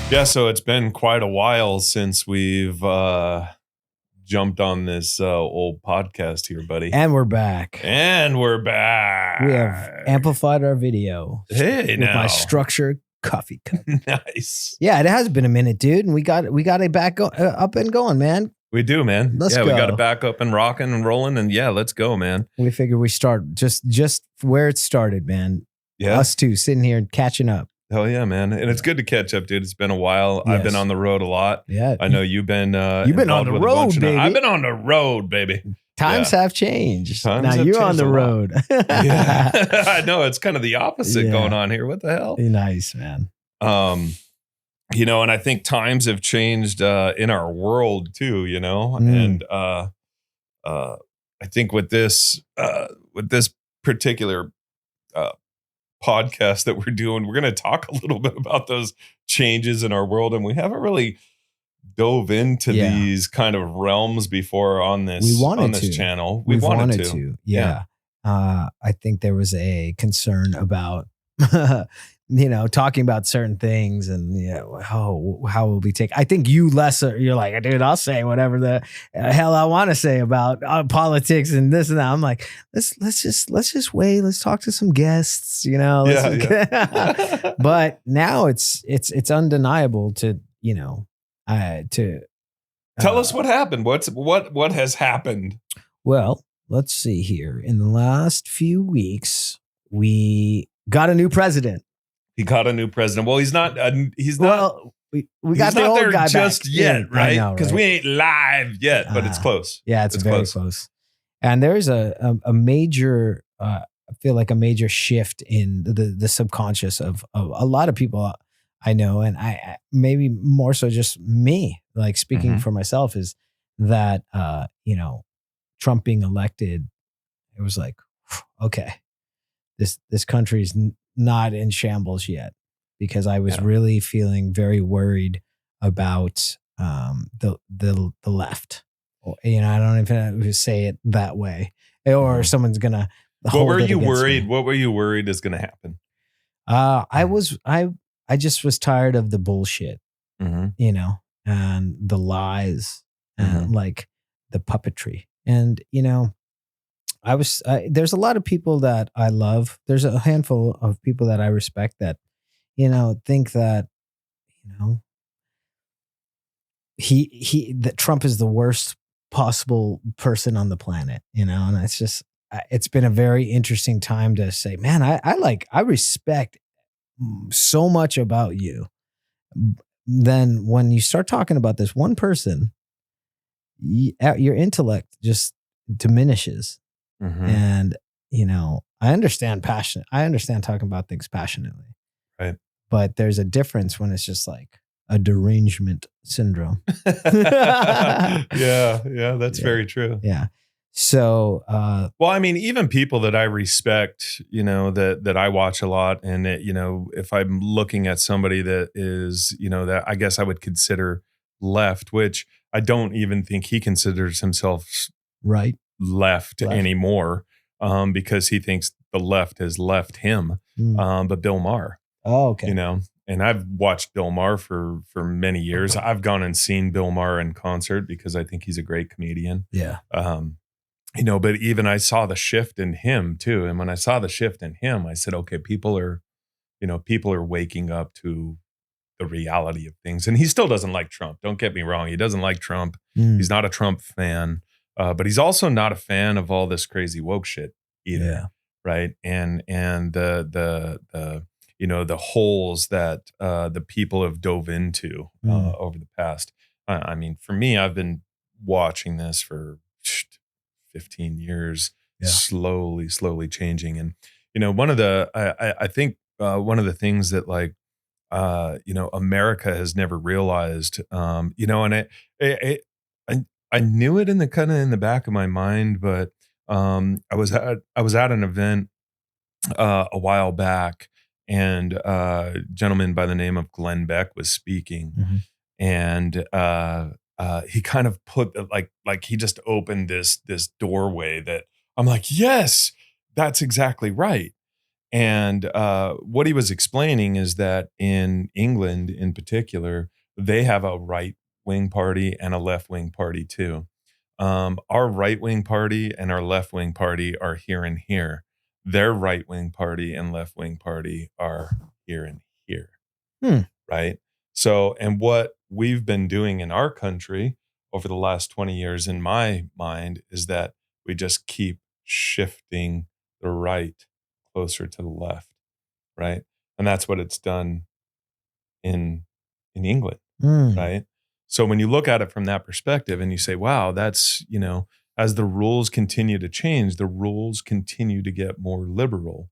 Yeah, so it's been quite a while since we've jumped on this old podcast here, buddy. And we're back. And we're back. We have amplified our video. Hey, with now. my structured coffee cup. Nice. Yeah, it has been a minute, dude, and we got it back up and going, man. We do, man. Let's go. We got it back up and rocking and rolling, and yeah, let's go, man. We figured we start just where it started, man. Yeah, us two sitting here and catching up. Hell yeah, man. And it's good to catch up, dude. It's been a while. Yes. I've been on the road a lot. Yeah. I know you've been on the road, baby. I've been on the road, baby. Times have changed. Times now have you're changed on the road. Yeah. I know. It's kind of the opposite going on here. What the hell? Nice, man. And I think times have changed in our world too, and I think with this particular podcast that we're doing, we're going to talk a little bit about those changes in our world, and we haven't really dove into these kind of realms before on this channel. We wanted to. Yeah. I think there was a concern about talking about certain things and how will we take. I think you're like, dude, I'll say whatever the hell I want to say about politics and this and that. I'm like, let's just wait. Let's talk to some guests. But now it's undeniable to tell us what happened. What has happened? Well, let's see here. In the last few weeks, we got a new president. He got a new president. Well, he's not. Well, we got the old guy just back. Yet, right? Because we ain't live yet, but it's close. Yeah, it's very close. And there's a major, I feel like a major shift in the subconscious of a lot of people I know, and I maybe more so just me, like speaking for myself, is that Trump being elected, it was like, okay, this country's not in shambles yet, because I was really feeling very worried about the left. I don't even say it that way, or someone's gonna. What were you worried? Me. What were you worried is gonna happen? I just was tired of the bullshit, and the lies, and like the puppetry, and there's a lot of people that I love. There's a handful of people that I respect that, think that, that Trump is the worst possible person on the planet, and it's just, it's been a very interesting time to say, man, I respect so much about you. Then when you start talking about this one person, your intellect just diminishes. And, I understand passion. I understand talking about things passionately. Right. But there's a difference when it's just like a derangement syndrome. Yeah, that's very true. Yeah. So, well, I mean, even people that I respect, that I watch a lot, and if I'm looking at somebody that is, that I guess I would consider left, which I don't even think he considers himself left anymore, because he thinks the left has left him. But Bill Maher. Oh, okay. And I've watched Bill Maher for many years. I've gone and seen Bill Maher in concert because I think he's a great comedian. Yeah. But even I saw the shift in him too. And when I saw the shift in him, I said, okay, people are waking up to the reality of things. And he still doesn't like Trump. Don't get me wrong. He doesn't like Trump. He's not a Trump fan. But he's also not a fan of all this crazy woke shit either. Yeah. Right. And the holes that the people have dove into over the past. I mean, for me, I've been watching this for 15 years, slowly changing. And, one of the, I think one of the things that America has never realized, and I knew it in the back of my mind, but I was at an event a while back, and a gentleman by the name of Glenn Beck was speaking, and he kind of put like he just opened this doorway that I'm like, yes, that's exactly right. And what he was explaining is that in England, in particular, they have a right wing party and a left wing party too. Our right wing party and our left wing party are here and here. Their right wing party and left wing party are here and here, Hmm. right? So, and what we've been doing in our country over the last 20 years, in my mind, is that we just keep shifting the right closer to the left, right? And that's what it's done in England, Mm. right? So when you look at it from that perspective and you say, wow, that's, as the rules continue to change, the rules continue to get more liberal,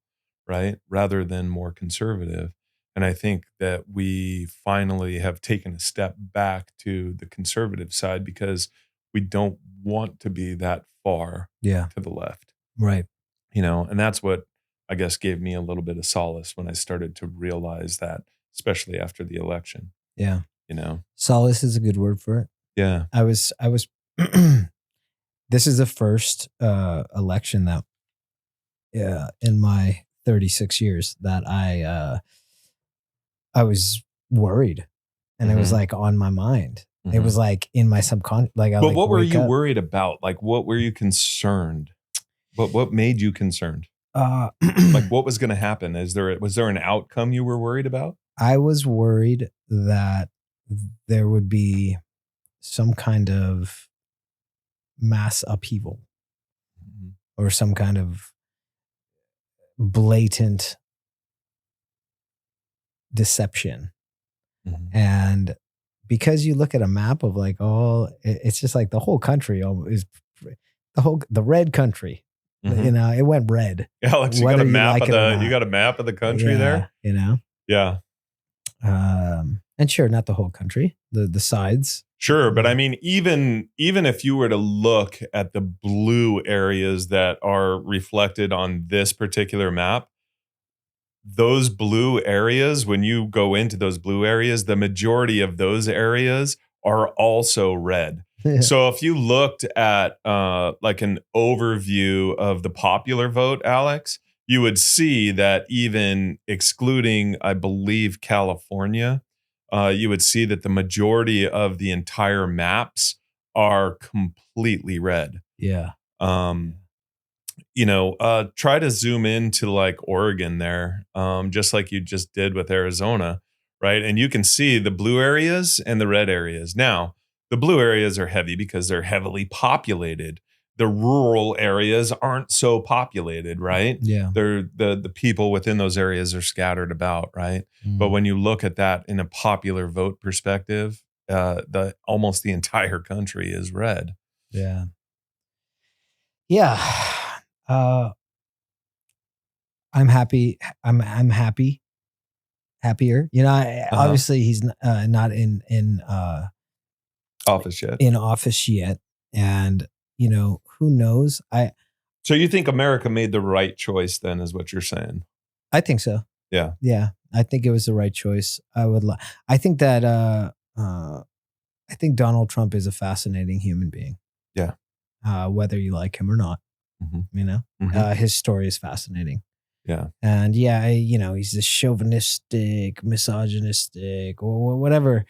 right? Rather than more conservative. And I think that we finally have taken a step back to the conservative side because we don't want to be that far Yeah. to the left, Right. and that's what I guess gave me a little bit of solace when I started to realize that, especially after the election, Yeah. you know? Solace is a good word for it. Yeah. I was this is the first election that in my 36 years that I was worried, and it was Mhm. like on my mind. It was Mhm. like in my subconscious, like I But like what were wake you up. worried about? Like, what were you concerned? What made you concerned? Uh, Like, what was gonna happen? Was there an outcome you were worried about? I was worried that there would be some kind of mass upheaval Mhm. or some kind of blatant deception. Mhm. And because you look at a map of like all, it's just like the whole country is the red country. Mhm. It went red, Alex, you got a whether you map like of it or you not. got a map of the country Yeah, there? Yeah. and sure, not the whole country, the sides. Sure, but I Yeah, mean, even if you were to look at the blue areas that are reflected on this particular map, those blue areas, when you go into those blue areas, the majority of those areas are also red. So if you looked at like an overview of the popular vote, Alex, you would see that even excluding, I believe, California, you would see that the majority of the entire maps are completely red. yeah, Um, try to zoom into like Oregon there, just like you just did with Arizona, right? And you can see the blue areas and the red areas. Now, the blue areas are heavy because they're heavily populated. The rural areas aren't so populated, right? yeah. They're the people within those areas are scattered about, right? But Mm, when you look at that in a popular vote perspective, the almost the entire country is red. yeah, yeah. Uh, I'm happy. I'm happy, happier. Uh-huh. Obviously he's not Office yet. in office yet, and who knows. So you think America made the right choice then is what you're saying? I think so. Yeah. Yeah, I think it was the right choice. I think that I think Donald Trump is a fascinating human being, Yeah. whether you like him or not. Mhm. You know, Mhm. his story is fascinating, Yeah. and yeah, he's this chauvinistic, misogynistic, or whatever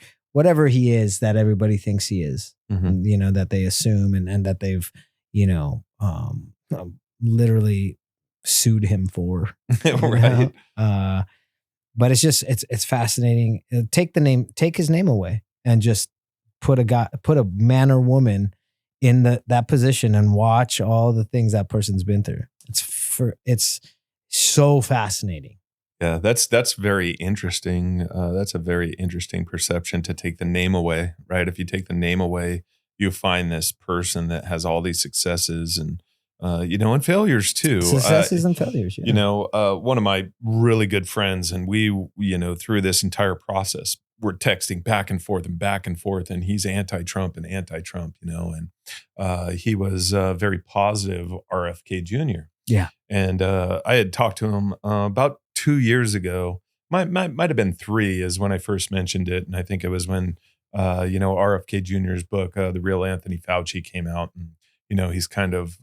he is that everybody thinks he is. Mhm. That they assume and that they've literally sued him for. You know, Right. but it's fascinating. Take his name away, and just put a man or woman in that position, and watch all the things that person's been through. It's so fascinating. Yeah, that's very interesting. That's a very interesting perception to take the name away, right? If you take the name away, you find this person that has all these successes and failures too. Successes and failures. Yeah. One of my really good friends, and we, through this entire process, we're texting back and forth, and he's anti-Trump and anti-Trump, and he was very positive RFK Jr. Yeah. And I had talked to him about 2 years ago. Might have been three, is when I first mentioned it, and I think it was when RFK Jr.'s book, The Real Anthony Fauci, came out, and he's kind of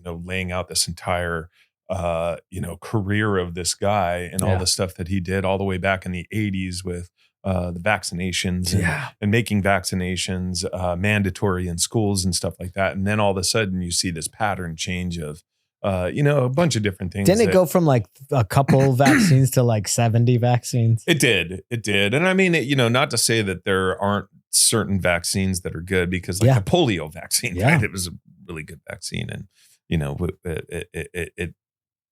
laying out this entire career of this guy and all Yeah. the stuff that he did all the way back in the 80s with the vaccinations Yeah. and making vaccinations mandatory in schools and stuff like that. And then all of a sudden you see this pattern change of, a bunch of different things. Didn't it go from like a couple vaccines to like 70 vaccines? It did. And I mean, not to say that there aren't certain vaccines that are good, because like the polio vaccine, right? It was a really good vaccine. And, it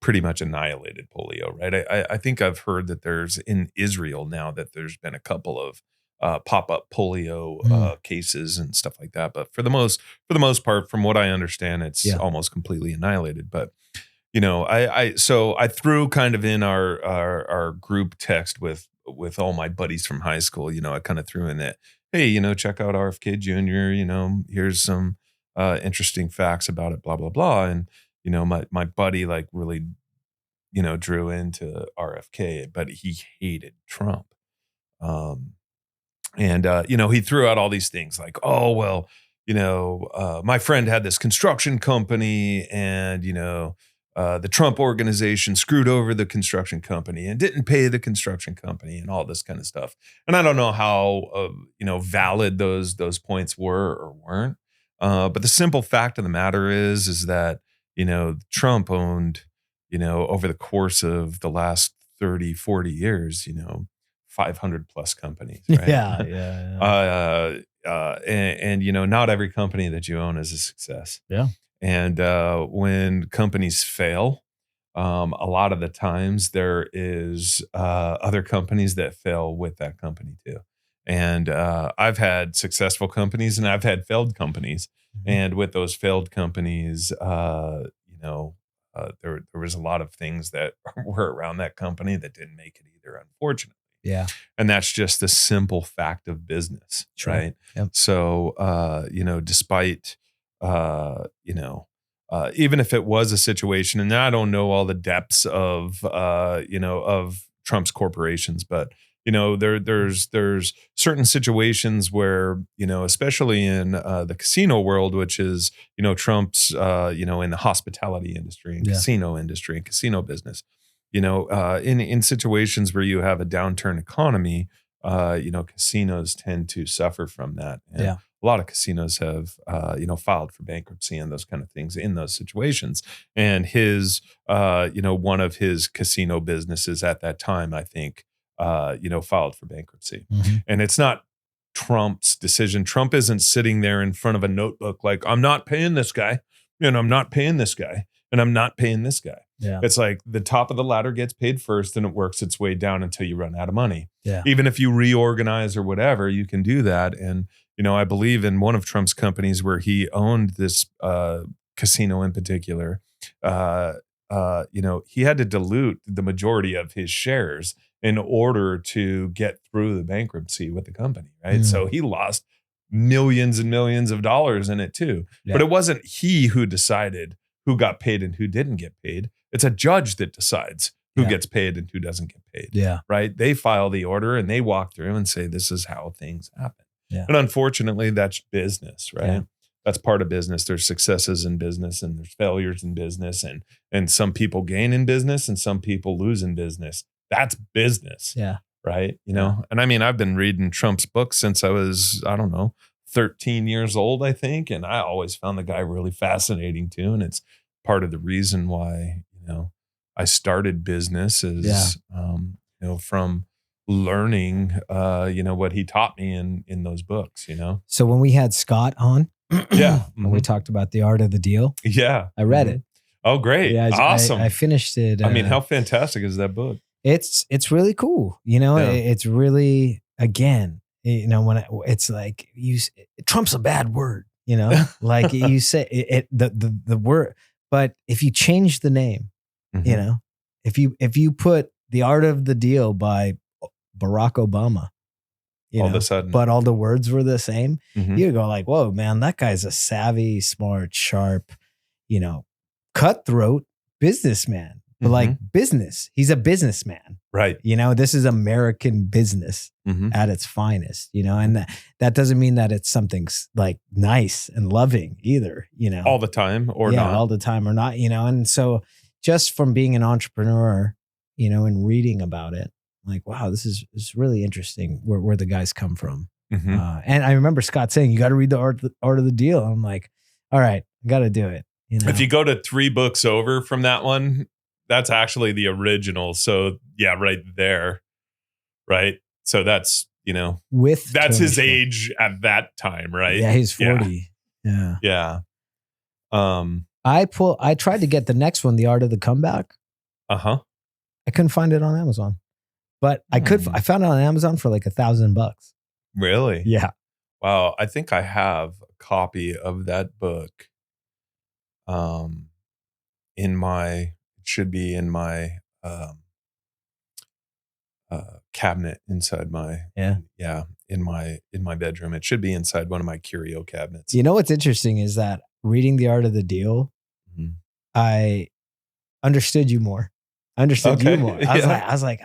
pretty much annihilated polio, right? I think I've heard that there's in Israel now that there's been a couple of pop-up polio cases and stuff like that. But for the most part, from what I understand, it's almost completely annihilated. But so I threw kind of in our group text with all my buddies from high school, I kind of threw in that, hey, check out RFK Jr., here's some interesting facts about it, blah, blah, blah. And, my buddy like really, drew into RFK, but he hated Trump. And he threw out all these things like, oh, well, my friend had this construction company and, the Trump organization screwed over the construction company and didn't pay the construction company and all this kind of stuff. And I don't know how, valid those points were or weren't. But the simple fact of the matter is that, Trump owned, over the course of the last 30, 40 years, 500 plus companies, right? And not every company that you own is a success. Yeah. And when companies fail, a lot of the times there is other companies that fail with that company too. And I've had successful companies and I've had failed companies. Mm-hmm. And with those failed companies, there was a lot of things that were around that company that didn't make it either, unfortunately. Yeah. And that's just the simple fact of business, Sure. right? Yep. So, despite, even if it was a situation, and I don't know all the depths of, of Trump's corporations, but, there's certain situations where, especially in the casino world, which is, Trump's, in the hospitality industry and casino industry and casino business, in situations where you have a downturn economy, casinos tend to suffer from that. And a lot of casinos have, filed for bankruptcy and those kind of things in those situations. And his, one of his casino businesses at that time, I think, filed for bankruptcy. Mm-hmm. And it's not Trump's decision. Trump isn't sitting there in front of a notebook like, I'm not paying this guy, and I'm not paying this guy, and I'm not paying this guy. Yeah. It's like the top of the ladder gets paid first and it works its way down until you run out of money. Yeah. Even if you reorganize or whatever, you can do that. And, I believe in one of Trump's companies where he owned this casino in particular, he had to dilute the majority of his shares in order to get through the bankruptcy with the company, right? So he lost millions and millions of dollars in it too. Yeah. But it wasn't he who decided who got paid and who didn't get paid. It's a judge that decides who gets paid and who doesn't get paid. Yeah. Right. They file the order and they walk through and say, this is how things happen. Yeah. And unfortunately, that's business, right? Yeah. That's part of business. There's successes in business and there's failures in business. And some people gain in business and some people lose in business. That's business. Yeah. Right. And I mean, I've been reading Trump's books since I was, 13 years old, I think. And I always found the guy really fascinating too. And it's part of the reason why, I started business is, from learning, what he taught me in those books, So when we had Scott on, when we Mm-hmm. talked about the art of the deal, I read it. Oh, great. Yeah, Awesome. I finished it. I mean, how fantastic is that book? It's really cool. It's really, again, when it's like Trump's a bad word, like you say it, the word, but if you change the name, Mm-hmm. if you put The Art of the Deal by Barack Obama, all of a sudden, but all the words were the same, mm-hmm. you go like, whoa, man, that guy's a savvy, smart, sharp, cutthroat businessman. But like business, he's a businessman. Right. This is American business at its finest, and that doesn't mean that it's something like nice and loving either, all the time or not. All the time or not, and so, just from being an entrepreneur, and reading about it, I'm like, wow, this is really interesting where the guys come from. Mhm. And I remember Scott saying, you got to read the art of the deal. I'm like, all right, I got to do it. If you go to 3 books over from that one, that's actually the original. So yeah, right there. Right. So that's, with that's Tony his Schwartz. age at that time, right? Yeah, he's 40. Yeah. Yeah. Um, I tried to get the next one, The Art of the Comeback. uh-huh. I couldn't find it on Amazon, but I found it on Amazon for like $1,000. Really? Yeah. Wow. I think I have a copy of that book. It should be in my cabinet inside my in my bedroom. It should be inside one of my curio cabinets. You know what's interesting is that reading The Art of the Deal, Mhm. I understood you more. I understood you more. I was like,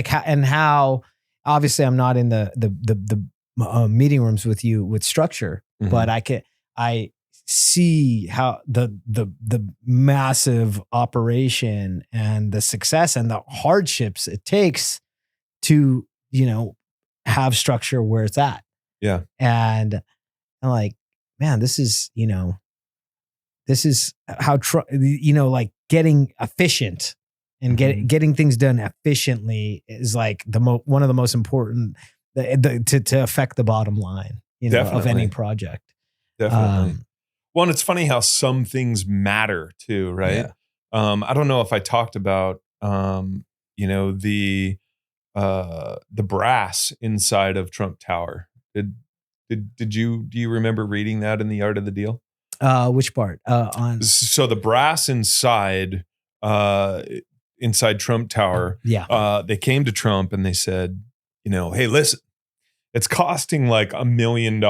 how obviously I'm not in the meeting rooms with you with structure, but I see how the massive operation and the success and the hardships it takes to, have structure where it's at. Yeah. And I'm like, man, this is how, like getting efficient and getting things done efficiently is like one of the most important to affect the bottom line, of any project. Definitely. Well, and it's funny how some things matter too, right? Yeah. I don't know if I talked about, the brass inside of Trump Tower. Do you remember reading that in The Art of the Deal? Which part? So the brass inside Trump Tower, they came to Trump and they said, hey, listen, it's costing like $1 million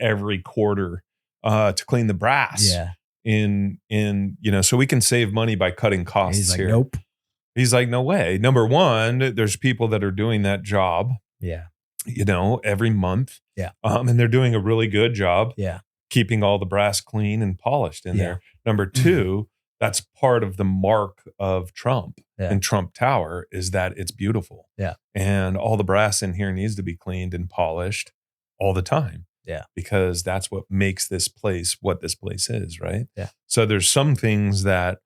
every quarter to clean the brass. Yeah. So we can save money by cutting costs He's like, here. nope. He's like, no way. Number one, there's people that are doing that job. Yeah. Every month. Yeah. And they're doing a really good job. Yeah. Keeping all the brass clean and polished in there. Number two, that's part of the mark of Trump and Trump Tower is that it's beautiful. Yeah. And all the brass in here needs to be cleaned and polished all the time. Yeah. Because that's what makes this place what this place is, right? Yeah. So there's some things that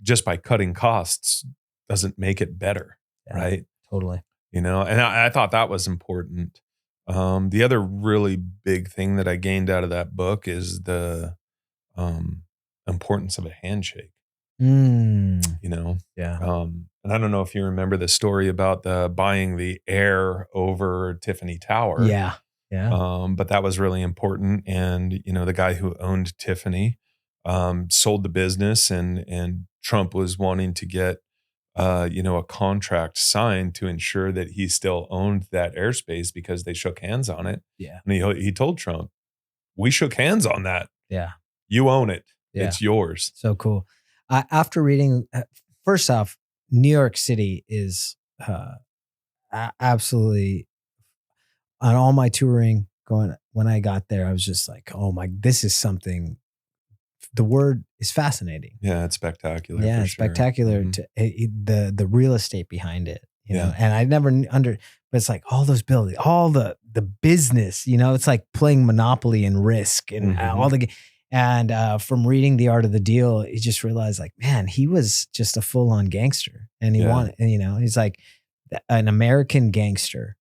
just by cutting costs doesn't make it better, right? Totally. And I thought that was important. The other really big thing that I gained out of that book is the importance of a handshake. Yeah. And I don't know if you remember the story about buying the air over Tiffany Tower. Yeah. Yeah. But that was really important. And, the guy who owned Tiffany sold the business and Trump was wanting to get a contract signed to ensure that he still owned that airspace because they shook hands on it. Yeah. And he told Trump, we shook hands on that. Yeah. You own it. Yeah. It's yours. So cool. After reading, first off, New York City is absolutely, on all my touring when I got there, I was just like, oh my, this is something. The word is fascinating. Yeah, it's spectacular. Yeah, for it's sure. spectacular. Mhm. The real estate behind it, know. And I never but it's like all those buildings, all the business, it's like playing Monopoly and Risk and all the. And from reading The Art of the Deal, you just realized, like, man, he was just a full on gangster, and he wanted, he's like an American gangster,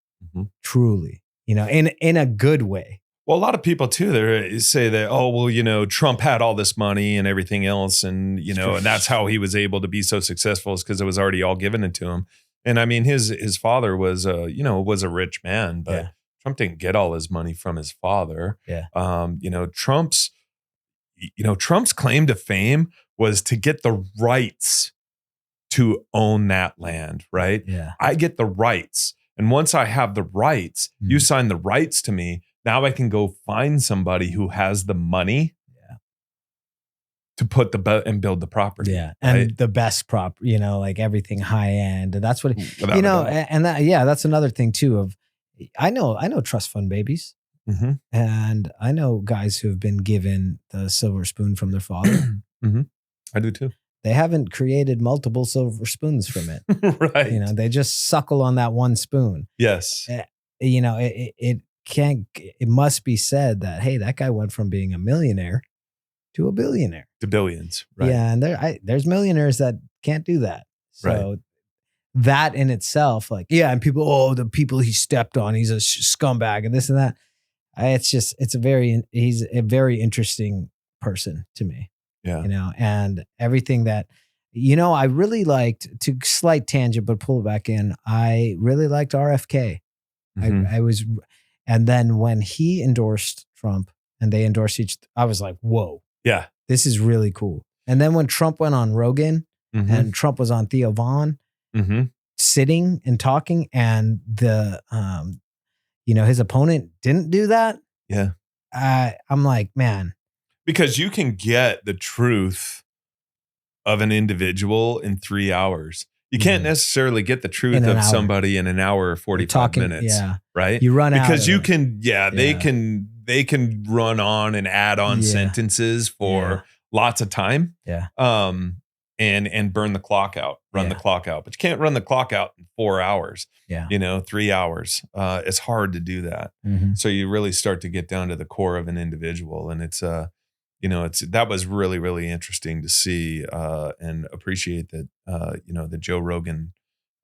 truly, in a good way. Well, a lot of people too, they say that, oh, well, Trump had all this money and everything else. And, and that's how he was able to be so successful is because it was already all given to him. And I mean, his father was, was a rich man, but Trump didn't get all his money from his father. Yeah. Trump's claim to fame was to get the rights to own that land, right? Yeah. I get the rights. And once I have the rights, you sign the rights to me. Now I can go find somebody who has the money to put and build the property. Yeah. And the best like everything high end. And that's what, and that's another thing too of, I know trust fund babies. Mm-hmm. And I know guys who have been given the silver spoon from their father. I do too. they haven't created multiple silver spoons from it. Right. You know, they just suckle on that one spoon. Yes. You know, it must be said that, hey, that guy went from being a millionaire to a billionaire. To billions. Right. Yeah. And there's millionaires that can't do that. So that in itself, like, yeah. And people, oh, the people he stepped on, he's a scumbag and this and that. He's a very interesting person to me. Yeah. You know, and everything that, you know, I really liked, to slight tangent, but pull it back in. I really liked RFK. Mm-hmm. And then when he endorsed Trump and they endorsed I was like, whoa, yeah, this is really cool. And then when Trump went on Rogan mm-hmm. and Trump was on Theo Vaughn, mm-hmm. sitting and talking, and you know, his opponent didn't do that. Yeah. I'm like, man. Because you can get the truth of an individual in 3 hours. You can't necessarily get the truth of somebody in an hour or 45 minutes. Yeah. Right. You run out. Because you can, they can run on and add on sentences for lots of time. Yeah. And burn the clock out, run the clock out. But you can't run the clock out in 4 hours. Yeah. You know, 3 hours. It's hard to do that. Mm-hmm. So you really start to get down to the core of an individual. And it's you know, that was really, really interesting to see and appreciate that you know, that Joe Rogan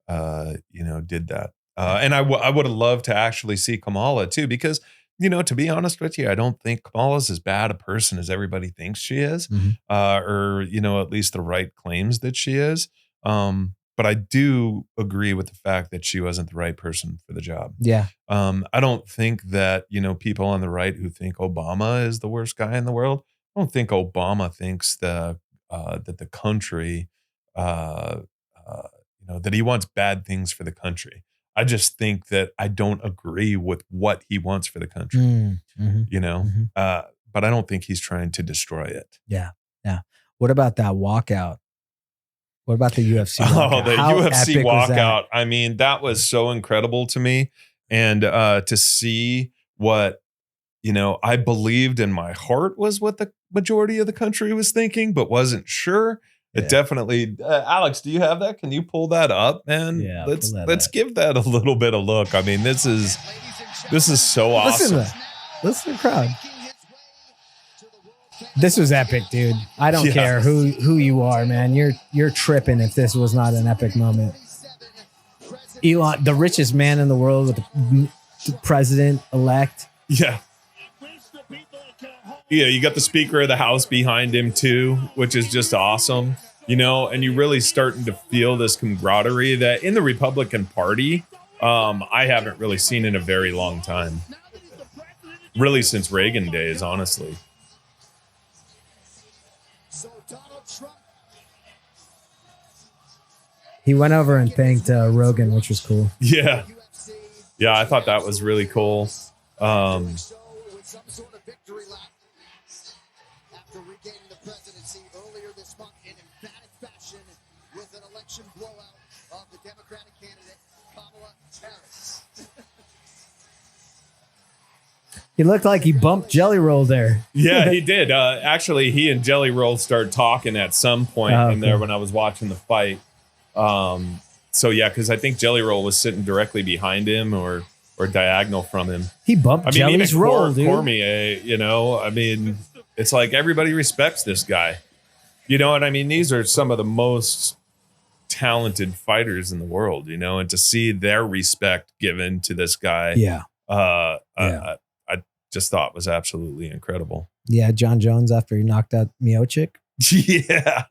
you know, did that. And I would have loved to actually see Kamala too, because, you know, to be honest with you, I don't think Kamala's as bad a person as everybody thinks she is, or, you know, at least the right claims that she is. But I do agree with the fact that she wasn't the right person for the job. Yeah. I don't think that, you know, people on the right who think Obama is the worst guy in the world, I don't think Obama thinks that the country, you know, that he wants bad things for the country. I just think that I don't agree with what he wants for the country, you know, but I don't think he's trying to destroy it. Yeah. Yeah. What about that walkout? What about the UFC walkout? Oh, the UFC walkout. I mean, that was so incredible to me. And to see what, you know, I believed in my heart was what the majority of the country was thinking, but wasn't sure. It definitely, Alex, do you have that? Can you pull that up, man? Yeah, let's give that a little bit of look. I mean, this is so awesome. Listen to the crowd. This was epic, dude. I don't care who you are, man. You're tripping if this was not an epic moment. Elon, the richest man in the world, with the president-elect. Yeah. Yeah, you got the Speaker of the House behind him too, which is just awesome. You know, and you're really starting to feel this camaraderie that in the Republican Party, I haven't really seen in a very long time. Really since Reagan days, honestly. He went over and thanked Rogan, which was cool. Yeah. Yeah, I thought that was really cool. He looked like he bumped Jelly Roll there. Yeah, he did. Actually, he and Jelly Roll started talking at some point in there when I was watching the fight. So yeah, because I think Jelly Roll was sitting directly behind him or diagonal from him. He bumped Jelly's roll, dude. Cormier, you know, I mean, it's like everybody respects this guy. You know what I mean? These are some of the most talented fighters in the world, you know, and to see their respect given to this guy, I just thought was absolutely incredible. Yeah, John Jones, after he knocked out Miocic. Yeah.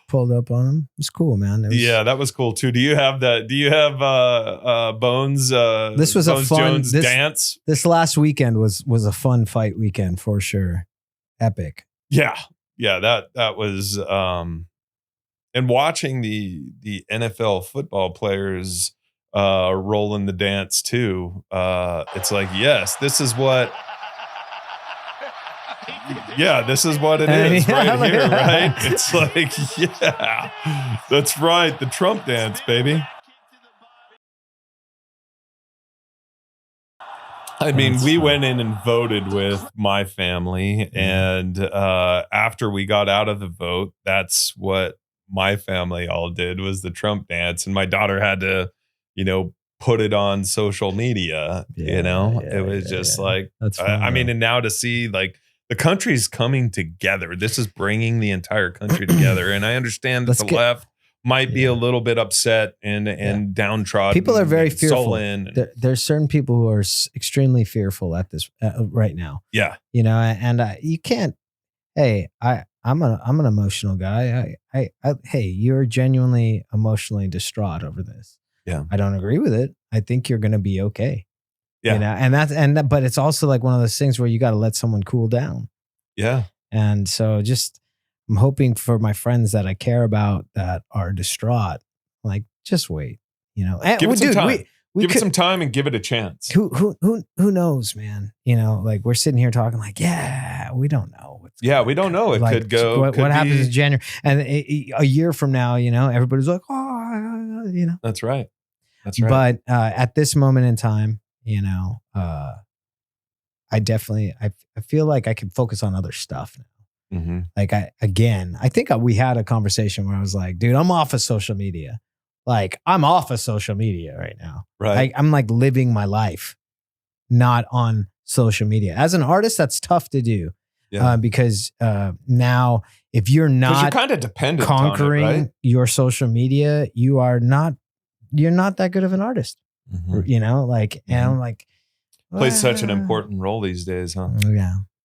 Pulled up on him. It was cool, man. Yeah, that was cool too. Do you have Bones this was Bones a fun Jones dance? This last weekend was a fun fight weekend for sure. Epic. Yeah. Yeah, that was and watching the NFL football players rolling the dance too. It's like, yes, this is what it is right here, right? It's like, yeah, that's right. The Trump dance, baby. I mean, we went in and voted with my family. And after we got out of the vote, that's what my family all did was the Trump dance, and my daughter had to, put it on social media. It was just like, That's fun I mean, though. and now to see like the country's coming together. This is bringing the entire country together, and I understand that Let's the get left might be a yeah. little bit upset and Yeah. downtrodden People are very and fearful. sullen. And, There's certain people who are extremely fearful at this right now. yeah, And you can't. Hey, I'm an emotional guy. Hey, you're genuinely emotionally distraught over this. yeah, I don't agree with it. I think you're going to be okay. yeah, But it's also like one of those things where you got to let someone cool down. yeah. And so I'm hoping for my friends that I care about that are distraught, like just wait, And, Give it some time. We Give could, it some time and give it a chance. who knows, man? Like we're sitting here talking like, yeah, we don't know. We don't know. It could go. What happens in January and a year from now, everybody's like, oh, That's right. That's right. But at this moment in time, I definitely, I feel like I can focus on other stuff now. Mm-hmm. Like I think we had a conversation where I was like, dude, I'm off of social media. Like I'm off of social media right now. Right. I'm like living my life, not on social media. As an artist, that's tough to do. Yeah. Because now if you're not you're kind of dependent conquering on it, right? your social media, you're not that good of an artist. Mm-hmm. And I'm like, plays such an important role these days, huh?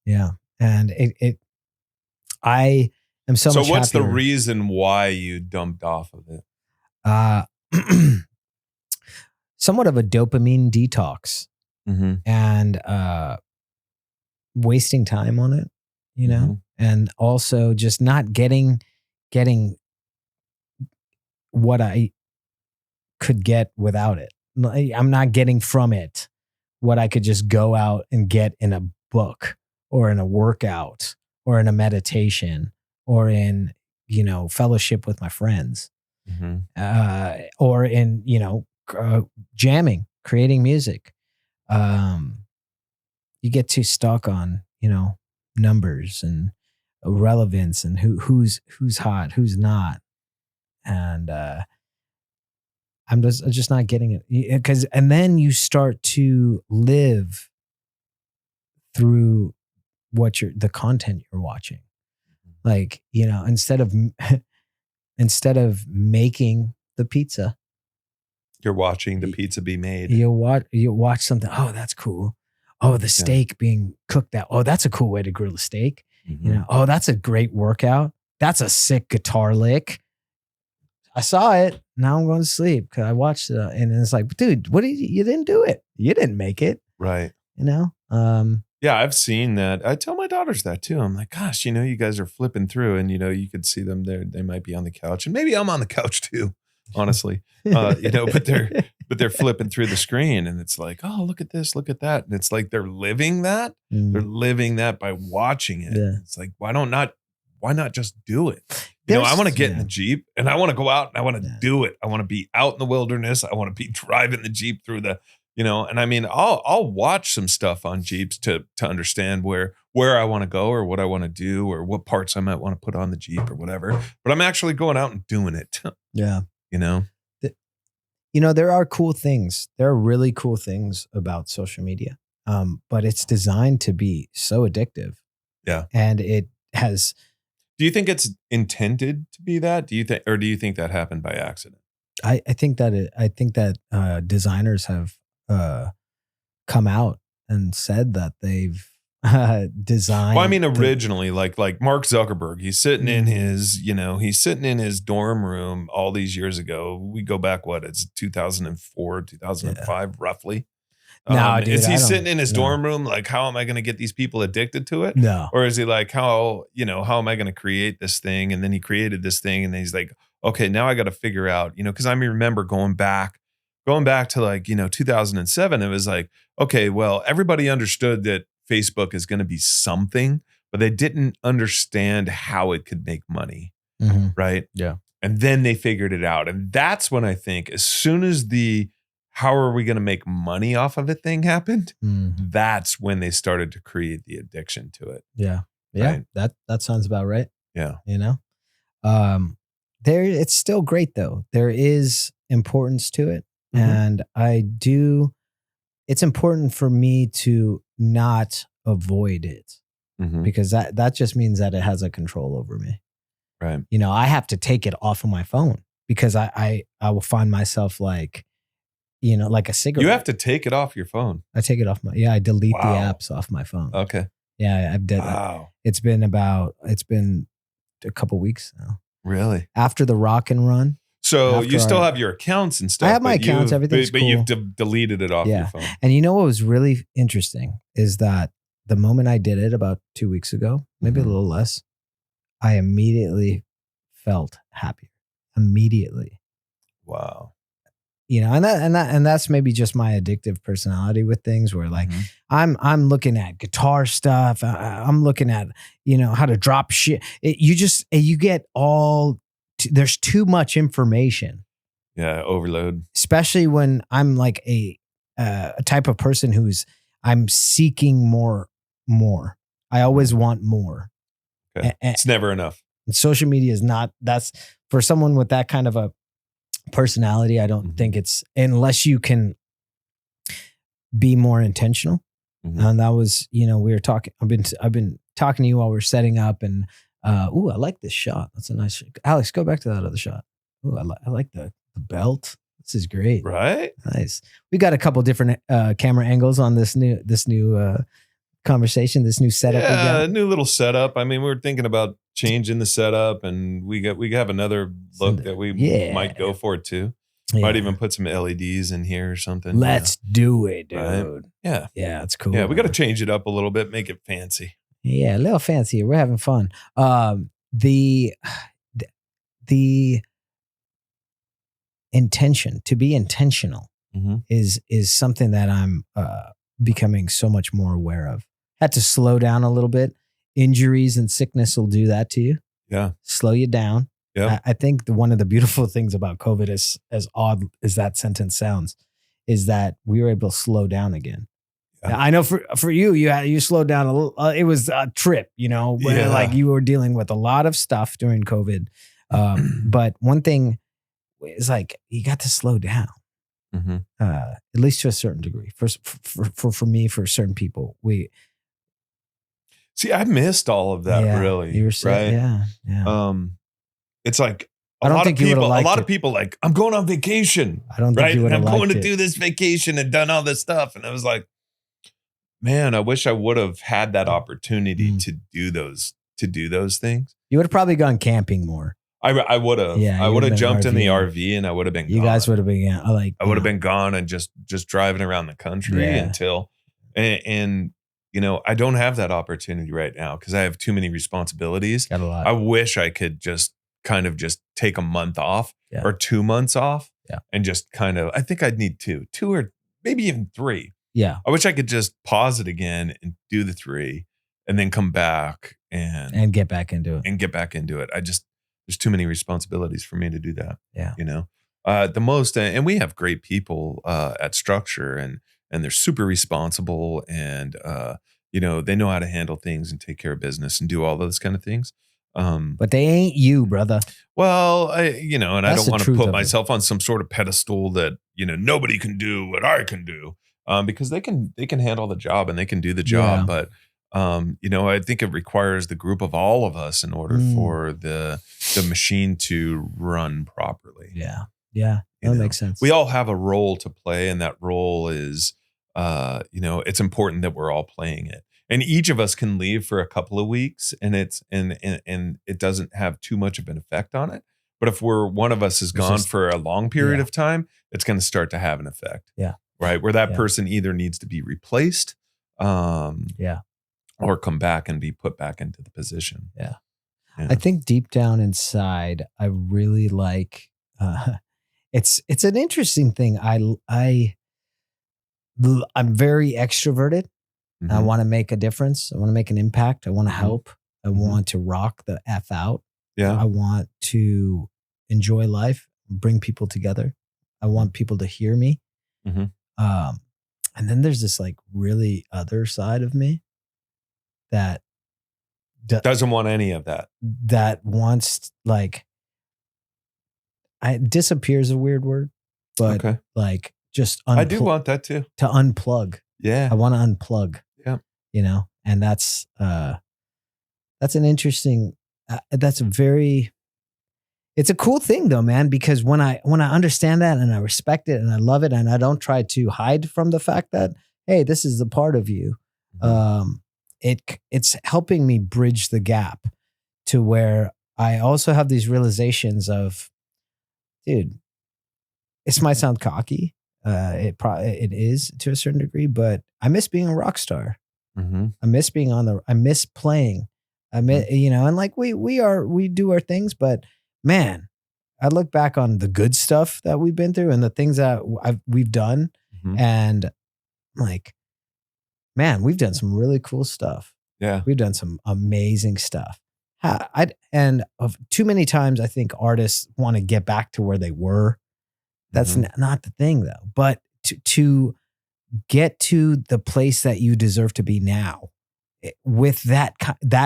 Yeah. And I am so much what's happier. the reason why you dumped off of it? Somewhat of a dopamine detox, and wasting time on it, and also just not getting what I could get without it. I'm not getting from it what I could just go out and get in a book or in a workout or in a meditation or in, fellowship with my friends, or in, jamming, creating music. You get too stuck on, numbers and relevance and who's hot, who's not. And I'm just not getting it and then you start to live through the content you're watching. Like, instead of making the pizza, you're watching the pizza be made. You watch something. Oh, that's cool. Oh, the steak being cooked out. Oh, that's a cool way to grill a steak. Oh, that's a great workout. That's a sick guitar lick. I saw it. Now I'm going to sleep because I watched it. And it's like, dude, you didn't do it. You didn't make it. Right. Yeah, I've seen that. I tell my daughters that too. I'm like, gosh, you guys are flipping through and, you could see them there. They might be on the couch and maybe I'm on the couch too, honestly, but they're flipping through the screen and it's like, oh, look at this, look at that. And it's like, they're living that. They're living that by watching it. Yeah. It's like, why not just do it? I want to get in the Jeep and I want to go out and I want to do it. I want to be out in the wilderness. I want to be driving the Jeep through the, and I mean, I'll watch some stuff on Jeeps to understand where I want to go or what I want to do or what parts I might want to put on the Jeep or whatever. But I'm actually going out and doing it. Yeah. There are cool things. There are really cool things about social media. But it's designed to be so addictive. Yeah. And it has. Do you think it's intended to be that? Do you think that happened by accident? I think that designers have come out and said that they've designed. Well, I mean, originally, like Mark Zuckerberg, he's sitting in his dorm room all these years ago. We go back, it's 2004, 2005, roughly. No, dude, is he sitting in his dorm room like, how am I going to get these people addicted to it? No. Or is he like, how am I going to create this thing? And then he created this thing and then he's like, okay, now I got to figure out, because I remember going back to like, 2007, it was like, okay, well, everybody understood that Facebook is going to be something, but they didn't understand how it could make money. Mm-hmm. Right. Yeah. And then they figured it out. And that's when I think as soon as how are we going to make money off of it thing happened, that's when they started to create the addiction to it. Yeah. Yeah. Right? That sounds about right. Yeah. it's still great though. There is importance to it. Mhm. And it's important for me to not avoid it Mhm. because that just means that it has a control over me. Right. I have to take it off of my phone because I will find myself like, like a cigarette. You have to take it off your phone. I take it off I delete the Wow. apps off my phone. Okay. Yeah, I've done that. Wow. It's been a couple weeks now. Really? After the rock and run. So you still have your accounts and stuff. I have my accounts, everything's but cool. you've deleted it off your phone. And you know what was really interesting is that the moment I did it about 2 weeks ago, maybe a little less, I immediately felt happier. Immediately. Wow. And that's maybe just my addictive personality with things where like I'm looking at guitar stuff. I'm looking at, how to drop shit. You get there's too much information. Yeah. Overload. Especially when I'm like a type of person I'm seeking more. I always want more. Okay. It's never enough. And social media is not, that's for someone with that kind of a personality. I don't think it's, unless you can be more intentional. And that was, we were talking, I've been talking to you while we're setting up and, I like this shot. That's a nice shot. Alex, go back to that other shot. I like the belt. This is great. Right? Nice. We got a couple different camera angles on this new conversation, this new setup. Yeah, a new little setup. I mean, we were thinking about changing the setup, and we have another look that we might go for too. Yeah. Might even put some LEDs in here or something. Let's do it, dude. Right? Yeah. Yeah, it's cool. Yeah, we got to change it up a little bit, make it fancy. Yeah, a little fancier. We're having fun. The intention, to be intentional is something that I'm becoming so much more aware of. Had to slow down a little bit. Injuries and sickness will do that to you. Yeah. Slow you down. Yeah. I think one of the beautiful things about COVID is, as odd as that sentence sounds, is that we were able to slow down again. Yeah. I know for you slowed down a little. It was a trip, where like you were dealing with a lot of stuff during COVID. But one thing is like you got to slow down, at least to a certain degree. For me, for certain people, see. I missed all of that. Really, you were saying, right? Yeah. It's like a lot of people like, I'm going on vacation. I don't think you would have liked it. I'm going to do this vacation and done all this stuff, and I was like, man, I wish I would have had that opportunity to do those things. You would have probably gone camping more. I would have. Yeah, I would have jumped in the RV and I would have been. You gone. Guys would have been. I would have been gone and just driving around the country until, and I don't have that opportunity right now because I have too many responsibilities. Got a lot. I wish I could just take a month off or 2 months off and just I think I'd need two or maybe even 3. Yeah. I wish I could just pause it again and do the 3 and then come back and get back into it. There's too many responsibilities for me to do that. Yeah. The most, and we have great people at Structure and they're super responsible and, they know how to handle things and take care of business and do all those kind of things. But they ain't you, brother. Well, I don't want to put myself on some sort of pedestal that, nobody can do what I can do. Because they can handle the job and they can do the job, but I think it requires the group of all of us in order for the machine to run properly. Yeah, that makes sense. We all have a role to play, and that role is, it's important that we're all playing it. And each of us can leave for a couple of weeks, and it doesn't have too much of an effect on it. But if one of us is gone for a long period of time, it's going to start to have an effect. Yeah. Right, where that person either needs to be replaced, or come back and be put back into the position. Yeah. I think deep down inside, I really like. It's an interesting thing. I'm very extroverted. I want to make a difference. I want to make an impact. I want to help. I want to rock the F out. Yeah. I want to enjoy life, bring people together. I want people to hear me. And then there's this like really other side of me that doesn't want any of that. That wants like, disappear is a weird word, but Okay. like just I do want that too. to unplug. Yeah. I want to unplug, Yeah. and that's an interesting, that's a very, it's a cool thing though, man, because when I understand that and I respect it and I love it and I don't try to hide from the fact that, hey, this is a part of you. Mhm. It's helping me bridge the gap to where I also have these realizations of, dude, this might sound cocky. It is to a certain degree, but I miss being a rock star. Mhm. I miss being I miss playing. I miss, Mhm. and like we do our things, but man, I look back on the good stuff that we've been through and the things that we've done, Mhm. and like, man, we've done some really cool stuff. Yeah. We've done some amazing stuff. And of too many times, I think artists want to get back to where they were. That's Mhm. not the thing, though. But to get to the place that you deserve to be now, with that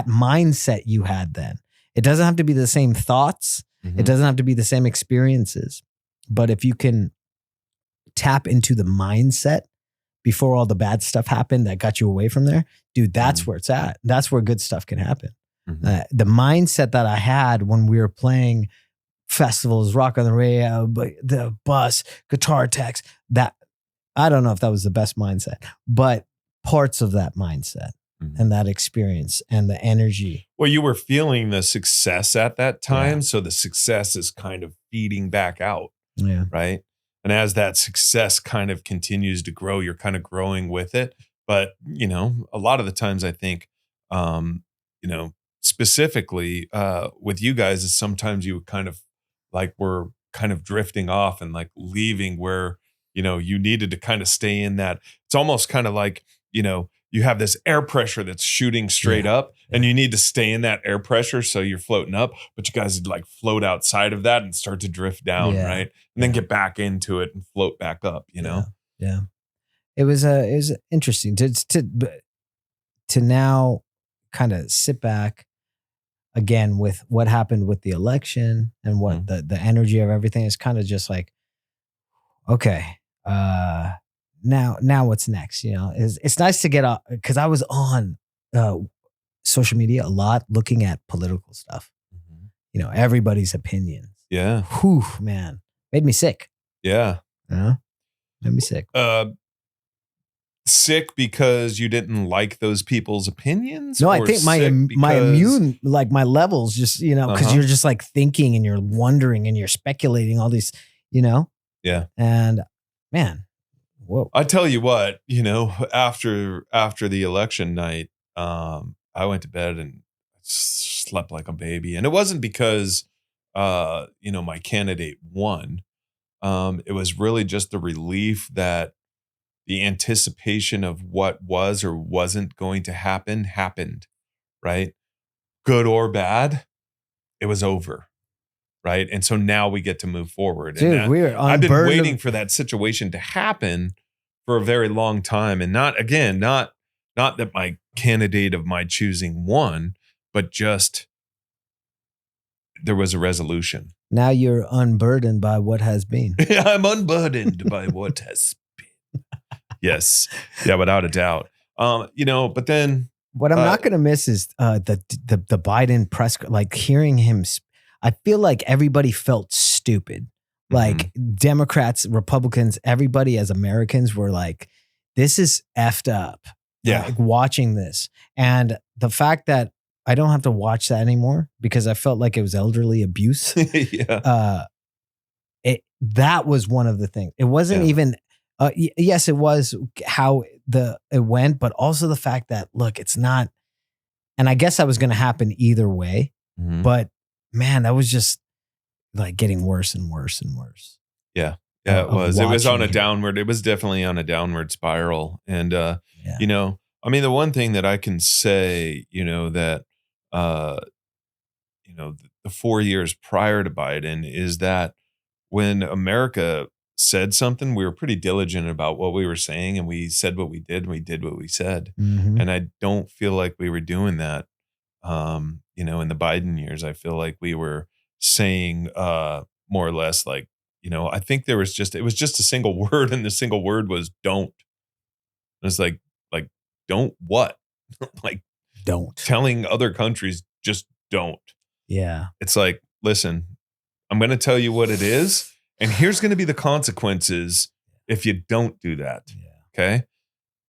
mindset you had then. It doesn't have to be the same thoughts. It Mhm. doesn't have to be the same experiences. But if you can tap into the mindset before all the bad stuff happened that got you away from there, dude, that's Mhm. where it's at. That's where good stuff can happen. Mhm. The mindset that I had when we were playing festivals, Rock on the Radio, the bus, guitar techs, that I don't know if that was the best mindset, but parts of that mindset Mhm. and that experience and the energy. Well, you were feeling the success at that Yeah. time, so the success is kind of feeding back out, Yeah. right? And as that success kind of continues to grow, you're kind of growing with it. But, a lot of the times I think, um, specifically with you guys, is sometimes you kind of like were kind of drifting off and like leaving where, you needed to kind of stay in that. It's almost kind of like, you have this air pressure that's shooting straight Yeah. up and Yeah. you need to stay in that air pressure. So you're floating up, but you guys like float outside of that and start to drift down. Yeah. Right. And then Yeah. get back into it and float back up. Yeah. Yeah. It was interesting to now kind of sit back again with what happened with the election and what Mhm. the energy of everything is kind of just like, okay, uh now what's next? It's nice to get off because I was on uh social media a lot looking at political stuff, Mhm. everybody's opinions. Yeah. Whew, man. Made me sick. Yeah. You know? Made me sick. Uh, Sick because you didn't like those people's opinions, No, I or think sick my because immune, like my levels, just because uh-huh. you're just like thinking and you're wondering and you're speculating all these, you know, Yeah. and man, whoa, I tell you what, after the election night, I went to bed and slept like a baby. And it wasn't because my candidate won. It was really just the relief that the anticipation of what was or wasn't going to happen happened, right? Good or bad, it was over, right? And so now we get to move forward. And dude, we are I've been unburdened. waiting for that situation to happen for a very long time. And not that my candidate of my choosing won, but just there was a resolution. Now you're unburdened by what has been. I'm unburdened by what has been. Yes. Yeah, without a doubt. But then What I'm uh not gonna miss is the Biden press, like hearing him. I feel like everybody felt stupid. Like mhm. Democrats, Republicans, everybody as Americans were like, "This is effed up." Yeah. Like watching this, and the fact that I don't have to watch that anymore because I felt like it was elderly abuse. Yeah. Uh, that was one of the things. It wasn't Yeah. even. Yes, it was how it went, but also the fact that look, it's not. And I guess that was going to happen either way. Mhm. But man, that was just like getting worse and worse and worse Yeah. Yeah, it of was. It was on watching a him. downward it was definitely on a downward spiral. And, Yeah. I mean, the one thing that I can say, that, uh, the 4 years prior to Biden is that when America said something, we were pretty diligent about what we were saying, and we said what we did, and we did what we said. Hmm. And I don't feel like we were doing that, in the Biden years. I feel like we were saying, more or less like, I think it was just a single word, and the single word was don't. It was like, don't what? Like Don't. telling other countries just don't. Yeah. It's like, listen, I'm going to tell you what it is, and here's going to be the consequences if you don't do that. Yeah. Okay.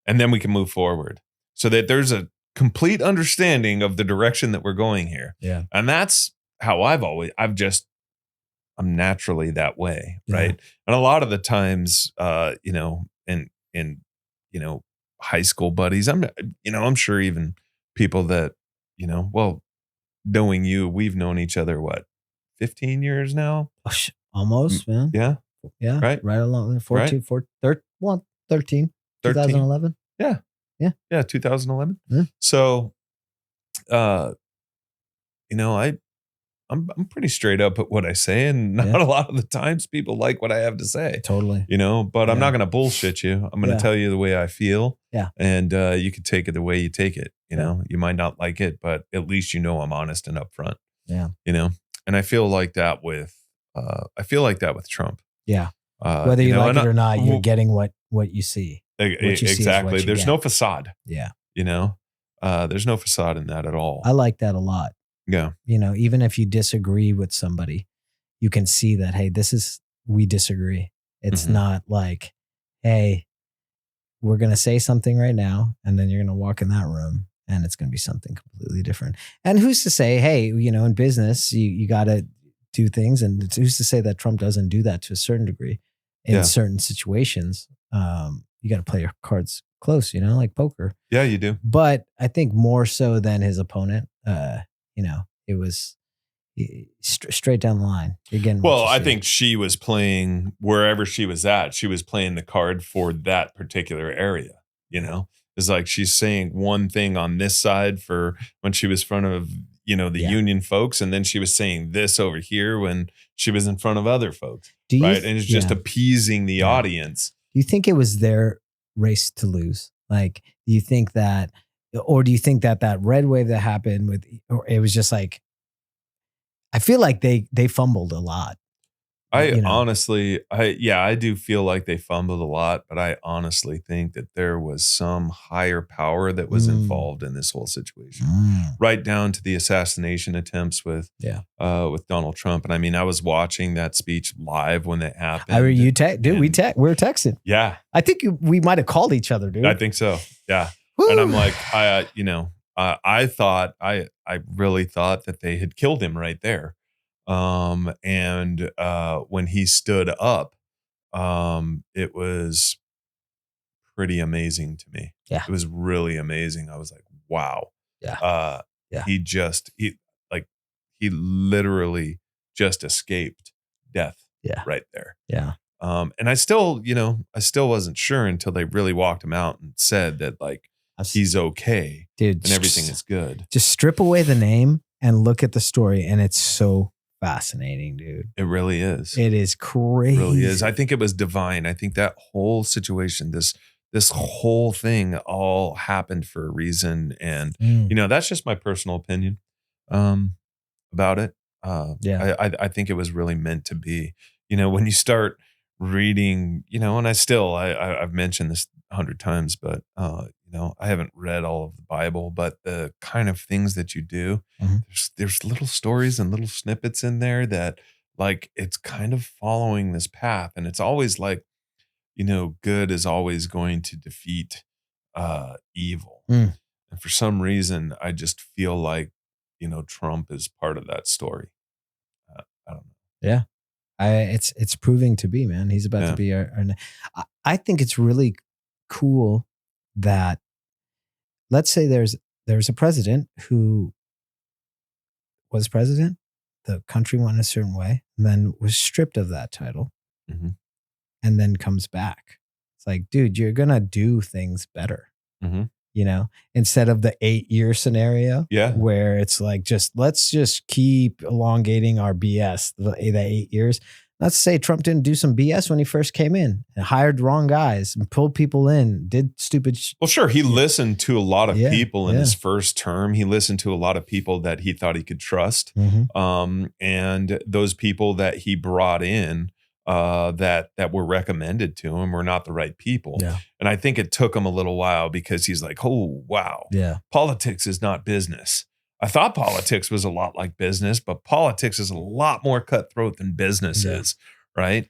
And then we can move forward so that there's a complete understanding of the direction that we're going here. Yeah. And that's how I'm naturally that way. Yeah. Right. And a lot of the times, in high school buddies, I'm sure even people that, well, knowing you, we've known each other, what, 15 years now? Oh, almost, man. Yeah. Yeah. Right. Right along 14, Right. 13, 13. 2011. Yeah. Yeah. Yeah. 2011. Yeah. So, I'm pretty straight up at what I say, and not a lot of the times people like what I have to say. Totally. But I'm Yeah. not going to bullshit you. I'm going to Yeah. tell you the way I feel. Yeah. And you can take it the way you take it. Yeah. You might not like it, but at least I'm honest and upfront. Yeah. And I feel like that with Trump. Yeah. Whether you like it or not, you're getting what you see. Exactly. There's no facade. Yeah. There's no facade in that at all. I like that a lot. Yeah. Even if you disagree with somebody, you can see that, hey, we disagree. It's not like, hey, we're going to say something right now, and then you're going to walk in that room and it's going to be something completely different. And who's to say, hey, in business, you got to do things. And who's to say that Trump doesn't do that to a certain degree in certain situations? You got to play your cards close, like poker. Yeah, you do. But I think more so than his opponent, it was straight down the line. Again, well, I think she was playing wherever she was at. She was playing the card for that particular area. It's like she's saying one thing on this side for when she was in front of the union folks, and then she was saying this over here when she was in front of other folks. Right, and it's just appeasing the audience. Do you think it was their race to lose? Like, do you think that? Or do you think that red wave that happened or it was just like, I feel like they fumbled a lot. Honestly, I do feel like they fumbled a lot, but I honestly think that there was some higher power that was involved in this whole situation, right down to the assassination attempts with Donald Trump. And I mean, I was watching that speech live when it happened. We were texting. Yeah, I think we might have called each other, dude. I think so. Yeah. Woo. And I'm like, I really thought that they had killed him right there. And when he stood up, it was pretty amazing to me. Yeah. It was really amazing. I was like, wow. Yeah. He literally just escaped death right there. Yeah. And I still wasn't sure until they really walked him out and said that, like, he's okay, dude, and everything is good. Just strip away the name and look at the story, and it's so fascinating, dude. It really is. It is crazy. It really is. I think it was divine. I think that whole situation, this whole thing, all happened for I that's just my personal opinion about it. I think it was really meant to be. When you start reading, and I've mentioned this 100 times, but I haven't read all of the Bible, but the kind of things that you do, there's little stories and little snippets in there that, like, it's kind of following this path, and it's always like, good is always going to defeat evil. And for some reason, I just feel like, Trump is part of that story. I don't know. Yeah. It's proving to be, man. He's about to be I think it's really cool that, let's say there's a president who was president, the country went a certain way, and then was stripped of that title, and then comes back. It's like, dude, you're gonna do things better, instead of the 8-year scenario, where it's like, let's just keep elongating our BS the 8 years. Not to say Trump didn't do some BS when he first came in and hired wrong guys and pulled people in, did stupid. Well, sure. He listened to a lot of Yeah, people in yeah. his first term. He listened to a lot of people that he thought he could trust. And those people that he brought in that were recommended to him were not the right people. Yeah. And I think it took him a little while because he's like, oh, wow. Yeah. Politics is not business. I thought politics was a lot like business, but politics is a lot more cutthroat than business is, right?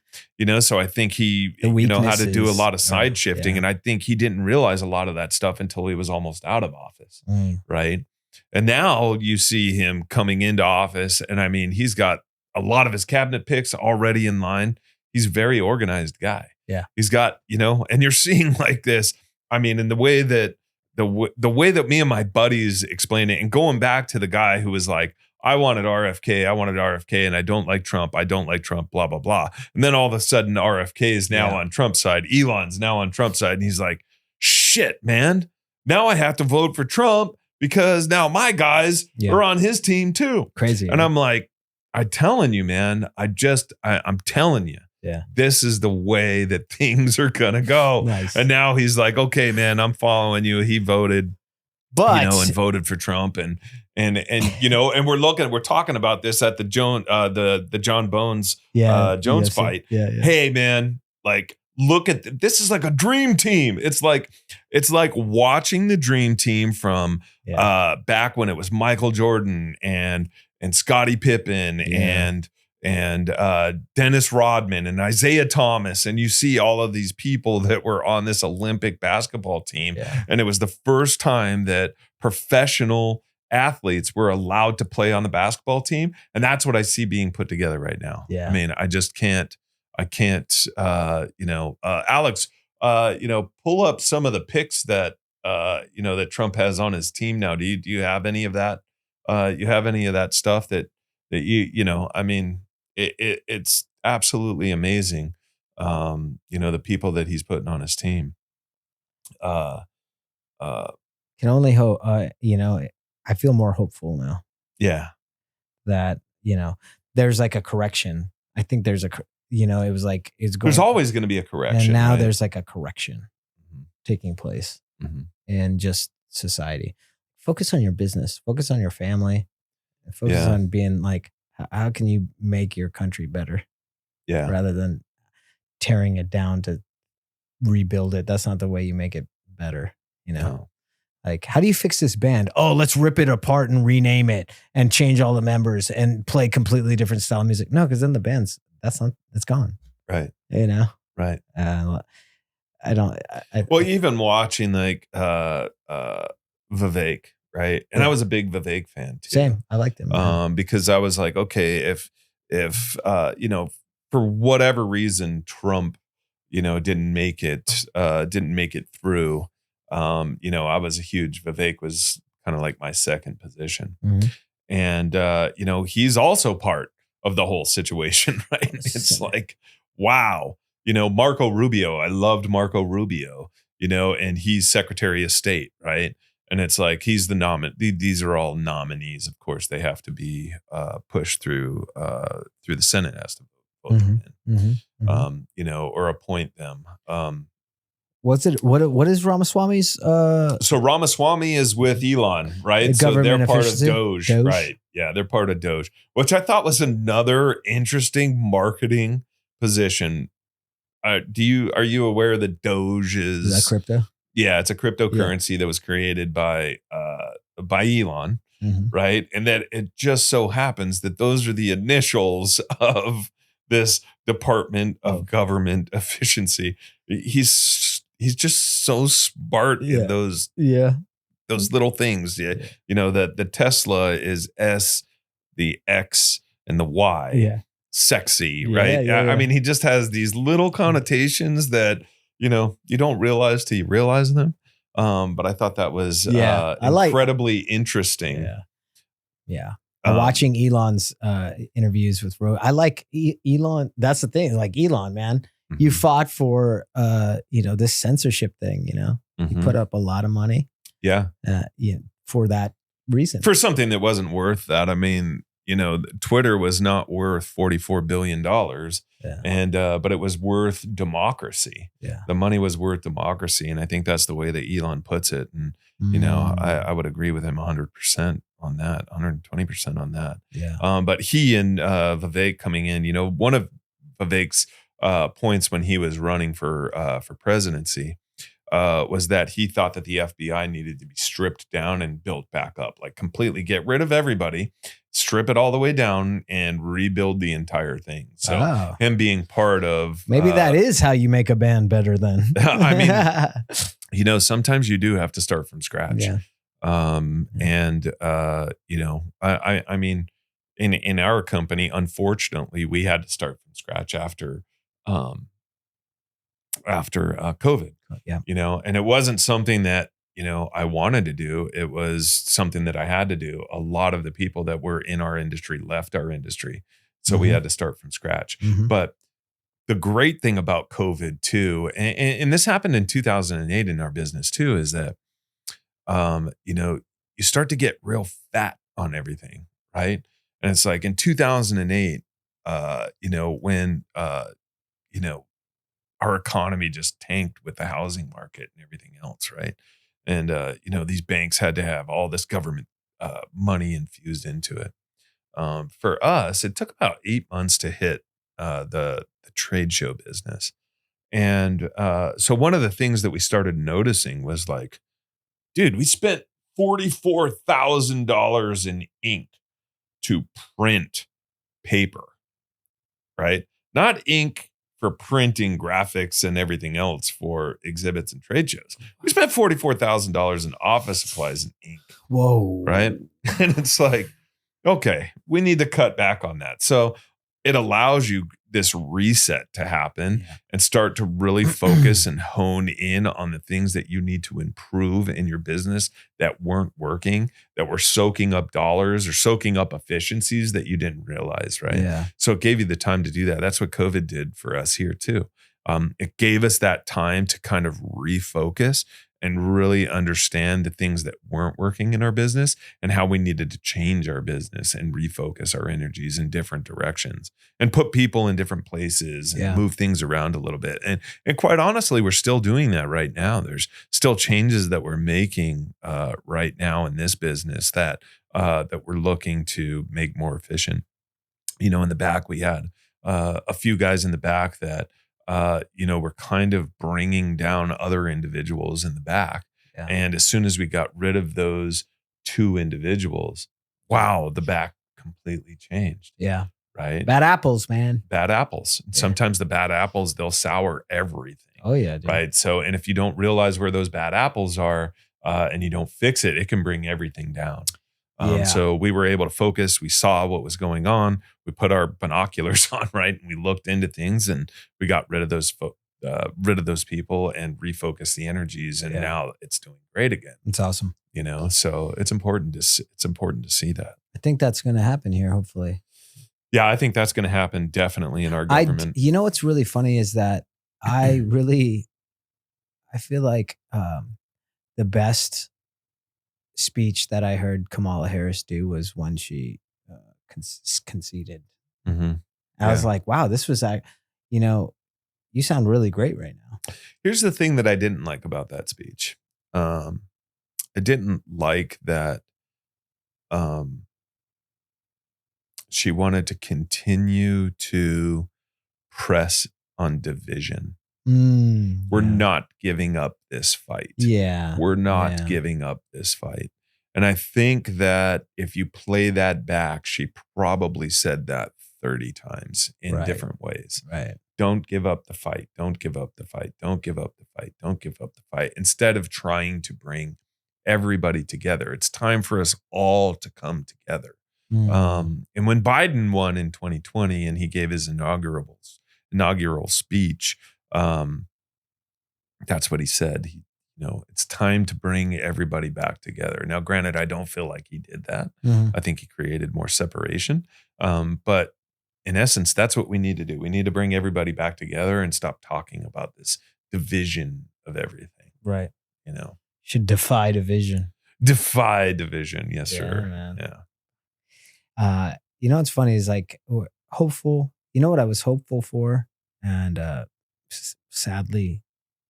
So I think he had to do a lot of side shifting, and I think he didn't realize a lot of that stuff until he was almost out of office, right? And now you see him coming into office, and I mean, he's got a lot of his cabinet picks already in line. He's a very organized guy. Yeah. He's got, and you're seeing like this, I mean, in the way that the way that me and my buddies explain it, and going back to the guy who was like, I wanted RFK, and I don't like Trump, blah, blah, blah. And then all of a sudden RFK is now on Trump's side. Elon's now on Trump's side. And he's like, shit, man, now I have to vote for Trump because now my guys are on his team too. Crazy. And I'm like, I'm telling you, man, I'm telling you. Yeah. This is the way that things are going to go. Nice. And now he's like, okay, man, I'm following you. He voted, and voted for Trump. And we're talking about this at the John Bones, Jones fight. Yeah. Hey, man, like, look at this is like a dream team. It's like watching the dream team from back when it was Michael Jordan and Scottie Pippen and Dennis Rodman and Isaiah Thomas. And you see all of these people that were on this Olympic basketball team. Yeah. And it was the first time that professional athletes were allowed to play on the basketball team. And that's what I see being put together right now. Yeah. I mean, I can't, Alex, pull up some of the picks that, that Trump has on his team now. Do you have any of that? You have any of that stuff that I mean, it's absolutely amazing. The people that he's putting on his team. Can only hope, I feel more hopeful now. Yeah. That, there's like a correction. I think there's it was like, there's always going to be a correction. And now right? there's like a correction taking place in just society. Focus on your business, focus on your family, focus on being like, how can you make your country better? Yeah. Rather than tearing it down to rebuild it. That's not the way you make it better. No. Like, how do you fix this band? Oh, let's rip it apart and rename it and change all the members and play completely different style of music. No, because then the band's it's gone. Right. Right. Even watching like Vivek, right? And I was a big Vivek fan too. Same. I liked him. Because I was like, okay, if for whatever reason Trump, didn't make it through. I was a huge Vivek was kind of like my second position. And he's also part of the whole situation, right? It's like, wow. Marco Rubio, I loved Marco Rubio, and he's Secretary of State, right? And it's like, he's the nominee. These are all nominees. Of course, they have to be pushed through the Senate has to vote them in, or appoint them. What is Ramaswamy's? So Ramaswamy is with Elon, right? So they're part of Doge, right? Yeah, they're part of Doge, which I thought was another interesting marketing position. Are you aware that Doge is that crypto? Yeah, it's a cryptocurrency that was created by Elon, right? And that it just so happens that those are the initials of this Department of Government Efficiency. He's just so smart in those little things. That the Tesla is S, the X, and the Y. Yeah. Sexy, right? I mean, he just has these little connotations that you don't realize till you realize them. But I thought that was incredibly interesting. Yeah. Watching Elon's interviews with I like Elon. That's the thing. Like Elon, man, you fought for this censorship thing. You put up a lot of money. Yeah. For that reason. For something that wasn't worth that. I mean, Twitter was not worth $44 billion, Yeah. and but it was worth democracy. Yeah. The money was worth democracy, and I think that's the way that Elon puts it. And Mm. I would agree with him 100% on that, 120% on that. Yeah. But he and Vivek coming in, one of Vivek's points when he was running for presidency was that he thought that the FBI needed to be stripped down and built back up, like completely get rid of everybody, strip it all the way down, and rebuild the entire thing. So Oh. him being part of Maybe that is how you make a band better then. I mean, sometimes you do have to start from scratch. Yeah. And I mean, in our company, unfortunately, we had to start from scratch after COVID. Yeah. And it wasn't something that, I wanted to do. It was something that I had to do. A lot of the people that were in our industry left our industry. So we had to start from scratch. Mhm. But the great thing about COVID too, and this happened in 2008 in our business too, is that, you start to get real fat on everything, right? And it's like in 2008, when, our economy just tanked with the housing market and everything else, right? And these banks had to have all this government money infused into it. For us, it took about 8 months to hit the trade show business. And so one of the things that we started noticing was like, dude, we spent $44,000 in ink to print paper, right? Not ink for printing graphics and everything else for exhibits and trade shows. We spent $44,000 in office supplies and ink. Whoa. Right. And it's like, okay, we need to cut back on that. So it allows you this reset to happen and start to really focus and hone in on the things that you need to improve in your business that weren't working, that were soaking up dollars or soaking up efficiencies that you didn't realize, right? Yeah. So it gave you the time to do that. That's what COVID did for us here too. It gave us that time to kind of refocus and really understand the things that weren't working in our business and how we needed to change our business and refocus our energies in different directions and put people in different places and move things around a little bit. And quite honestly, we're still doing that right now. There's still changes that we're making right now in this business that we're looking to make more efficient. In the back, we had a few guys in the back that we're kind of bringing down other individuals in the back. Yeah. And as soon as we got rid of those two individuals, wow, the back completely changed. Yeah. Right. Bad apples, man. Bad apples. And sometimes the bad apples, they'll sour everything. Oh yeah. Dude. Right. So, and if you don't realize where those bad apples are and you don't fix it, it can bring everything down. So we were able to focus. We saw what was going on. We put our binoculars on, right, and we looked into things, and we got rid of those people and refocused the energies. And now it's doing great again. It's awesome. So it's important to see that. I think that's going to happen here, hopefully. Yeah, I think that's going to happen definitely in our government. What's really funny is that I feel like the best speech that I heard Kamala Harris do was when she conceded. Mm-hmm. I was like, wow, this was you sound really great right now. Here's the thing that I didn't like about that speech. I didn't like that she wanted to continue to press on division. We're not giving up this fight. Yeah. We're not giving up this fight. And I think that if you play that back, she probably said that 30 times in different ways. Right. Don't give up the fight. Don't give up the fight. Don't give up the fight. Don't give up the fight. Instead of trying to bring everybody together, it's time for us all to come together. And when Biden won in 2020 and he gave his inaugural speech, that's what he said. It's time to bring everybody back together. Now, granted, I don't feel like he did that. I think he created more separation. But in essence, that's what we need to do. We need to bring everybody back together and stop talking about this division of everything. Right. Should defy division. Defy division. Yes, sir. Man. Yeah. you know what's funny is like hopeful. You know what I was hopeful for, and sadly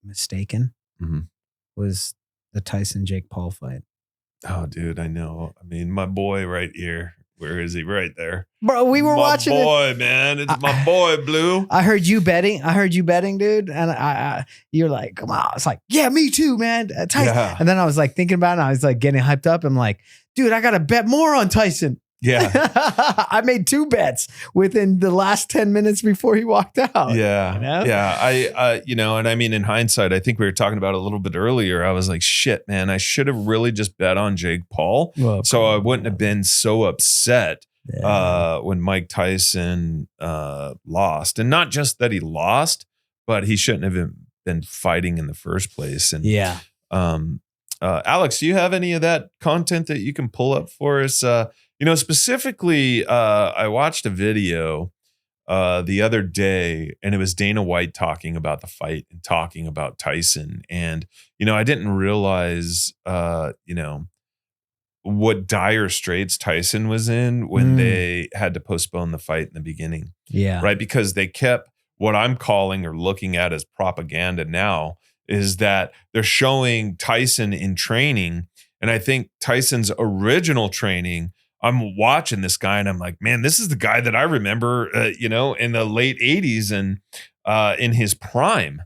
mistaken Mhm. was the Tyson Jake Paul fight. Oh, dude, I know. I mean, my boy right here. Where is he? Right there. Bro, we were My watching it. boy, man. It's my boy, Blue. I heard you betting. Dude. And you're like, come on. It's like, yeah, me too, man. Tyson. Yeah. And then I was like thinking about it. And I was like getting hyped up. I'm like, dude, I got to bet more on Tyson. Yeah. I made 2 bets within the last 10 minutes before he walked out. Yeah. You know? Yeah. And I mean, in hindsight, I think we were talking about it a little bit earlier. I was like, shit, man, I should have really just bet on Jake Paul. Well, so I wouldn't have been so upset Yeah. when Mike Tyson lost. And not just that he lost, but he shouldn't have been fighting in the first place. And Yeah. Alex, do you have any of that content that you can pull up for us? Specifically, I watched a video the other day, and it was Dana White talking about the fight and talking about Tyson. And, I didn't realize, what dire straits Tyson was in when they had to postpone the fight in the beginning. Yeah. Right. Because they kept what I'm calling or looking at as propaganda now is that they're showing Tyson in training. And I think Tyson's original training, I'm watching this guy and I'm like, man, this is the guy that I remember, in the late 80s and in his prime.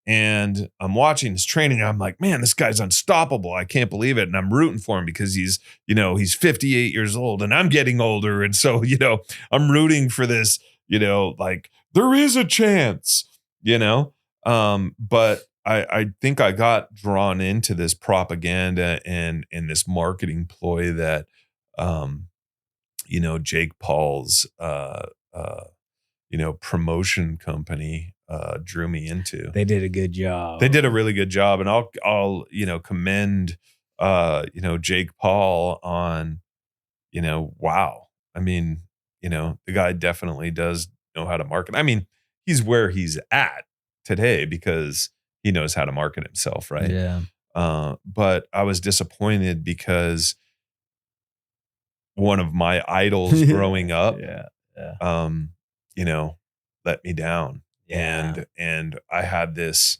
And I'm watching his training. And I'm like, man, this guy's unstoppable. I can't believe it. And I'm rooting for him because he's 58 years old and I'm getting older. And so, I'm rooting for this, like there is a chance, but I think I got drawn into this propaganda and this marketing ploy that, Jake Paul's, promotion company drew me into. They did a good job. They did a really good job, and I'll commend Jake Paul on wow. I mean, the guy definitely does know how to market. I mean, he's where he's at today because he knows how to market himself, right? Yeah. But I was disappointed because one of my idols growing up, let me down. Yeah. And I had this,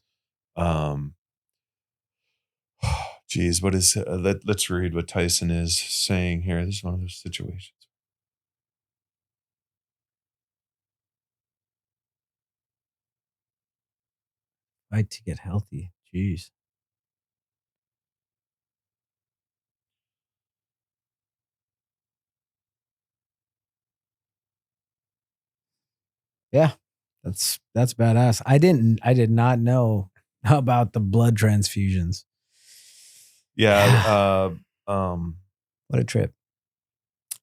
geez, what is, let's read what Tyson is saying here. This is one of those situations. Fight to get healthy. Jeez. Yeah. That's badass. I did not know about the blood transfusions. Yeah. What a trip.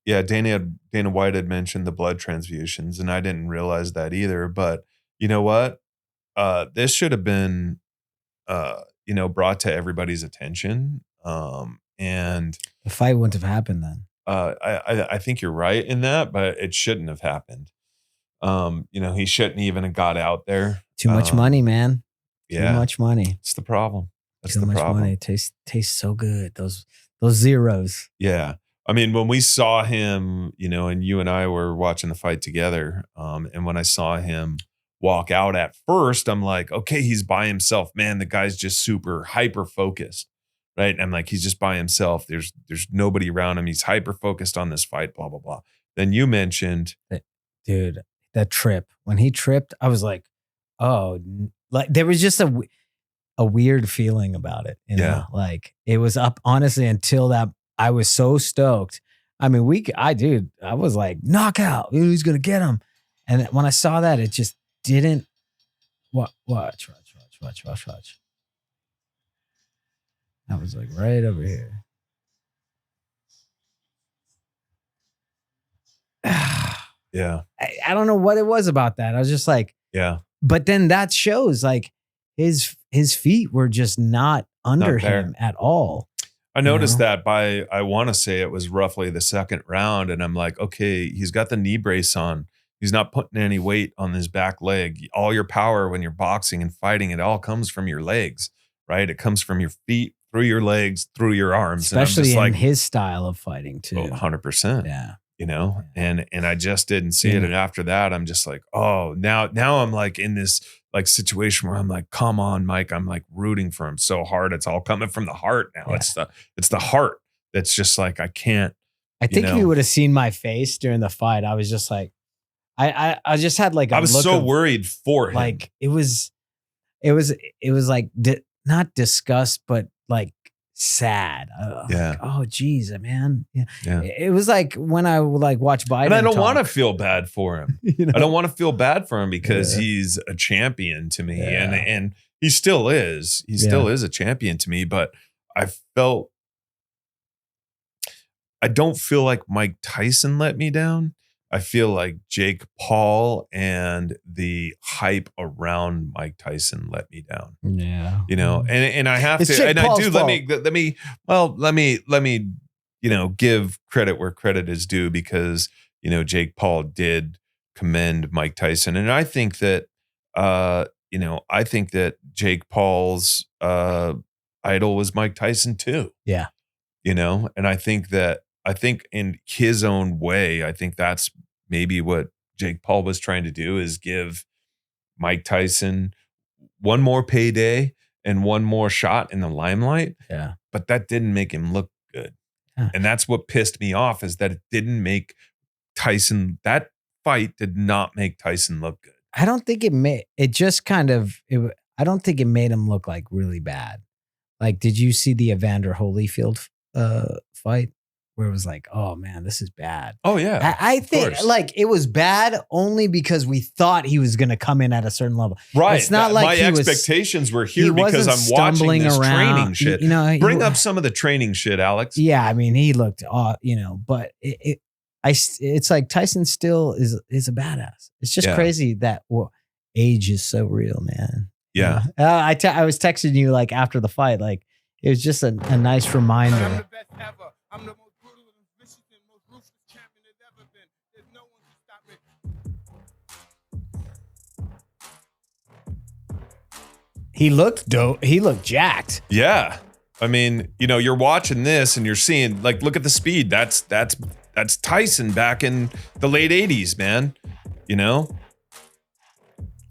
Yeah. Dana White had mentioned the blood transfusions, and I didn't realize that either. But you know what? This should have been, brought to everybody's attention. And the fight wouldn't have happened then. I think you're right in that, but it shouldn't have happened. He shouldn't even have got out there. Too much money, man. Yeah. Too much money. It's the problem. That's Too the much problem. money. It tastes so good. Those zeros. Yeah. I mean, when we saw him, and you and I were watching the fight together, and when I saw him walk out at first, I'm like, okay, he's by himself. Man, the guy's just super hyper focused. Right. And I'm like, he's just by himself. There's nobody around him. He's hyper focused on this fight, blah, blah, blah. Then you mentioned, dude, that trip. When he tripped, I was like, oh, like there was just a weird feeling about it. Yeah. Like it was up, honestly, until that I was so stoked. I mean, I was like, knockout. He's going to get him. And when I saw that, it just didn't. Watch. I was like right over here. Yeah. I don't know what it was about that. I was just like, yeah. But then that shows like his feet were just not under him at all. I noticed that I want to say it was roughly the second round. And I'm like, okay, he's got the knee brace on. He's not putting any weight on his back leg. All your power when you're boxing and fighting, it all comes from your legs, right? It comes from your feet, through your legs, through your arms. Especially and I'm just in his style of fighting too. 100%. Yeah. you know, and I just didn't see it. And after that, I'm just like, oh, now I'm like in this like situation where I'm like, come on, Mike. I'm like rooting for him so hard. It's all coming from the heart now. Yeah. It's the heart that's just like, I can't. I think if you would have seen my face during the fight, I was just like, I just had like I was so worried for him. Like it was like not disgust, but like sad. Like, oh geez, man. Yeah. It was like when I would like watch Biden. And I don't want to feel bad for him. You know? I don't want to feel bad for him because he's a champion to me. And he still is. He still is a champion to me. But I don't feel like Mike Tyson let me down. I feel like Jake Paul and the hype around Mike Tyson let me down. Yeah. You know, and I have to, and I do, let me, you know, give credit where credit is due because, you know, Jake Paul did commend Mike Tyson. And I think that, you know, I think that Jake Paul's idol was Mike Tyson too. Yeah. You know, and I think in his own way, I think that's maybe what Jake Paul was trying to do is give Mike Tyson one more payday and one more shot in the limelight. Yeah. But that didn't make him look good. Yeah. And that's what pissed me off is that it didn't make Tyson, that fight did not make Tyson look good. I don't think I don't think it made him look like really bad. Like, did you see the Evander Holyfield fight where it was like, oh man, this is bad? Oh yeah. I think like it was bad only because we thought he was going to come in at a certain level. Right. It's not like my expectations were here because I'm watching this training shit. You know, bring up some of the training shit, Alex. Yeah. I mean, he looked, you know, but it's like Tyson still is a badass. It's just crazy that age is so real, man. Yeah. You know? I was texting you like after the fight, like it was just a nice reminder. I'm the best ever. I'm the most brutal and vicious and most ruthless champion there's ever been. There's no one to stop me. He looked dope. He looked jacked. Yeah. I mean, you know, you're watching this and you're seeing like, look at the speed. That's Tyson back in the late 80s, man. You know?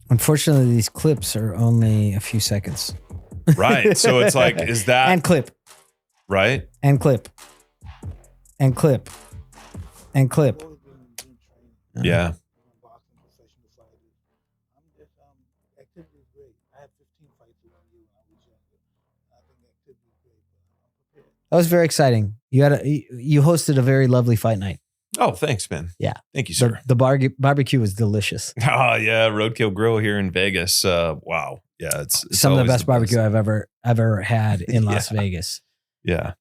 Unfortunately, these clips are only a few seconds. Right. So it's like, is that and clip. Right? And clip. And clip. And clip. Yeah. That was very exciting. You hosted a very lovely fight night. Oh, thanks, man. Yeah. Thank you, sir. The barbecue was delicious. Oh, yeah. Roadkill Grill here in Vegas. Wow. Yeah. It's some of the best barbecue I've ever had in Las Vegas. Yeah.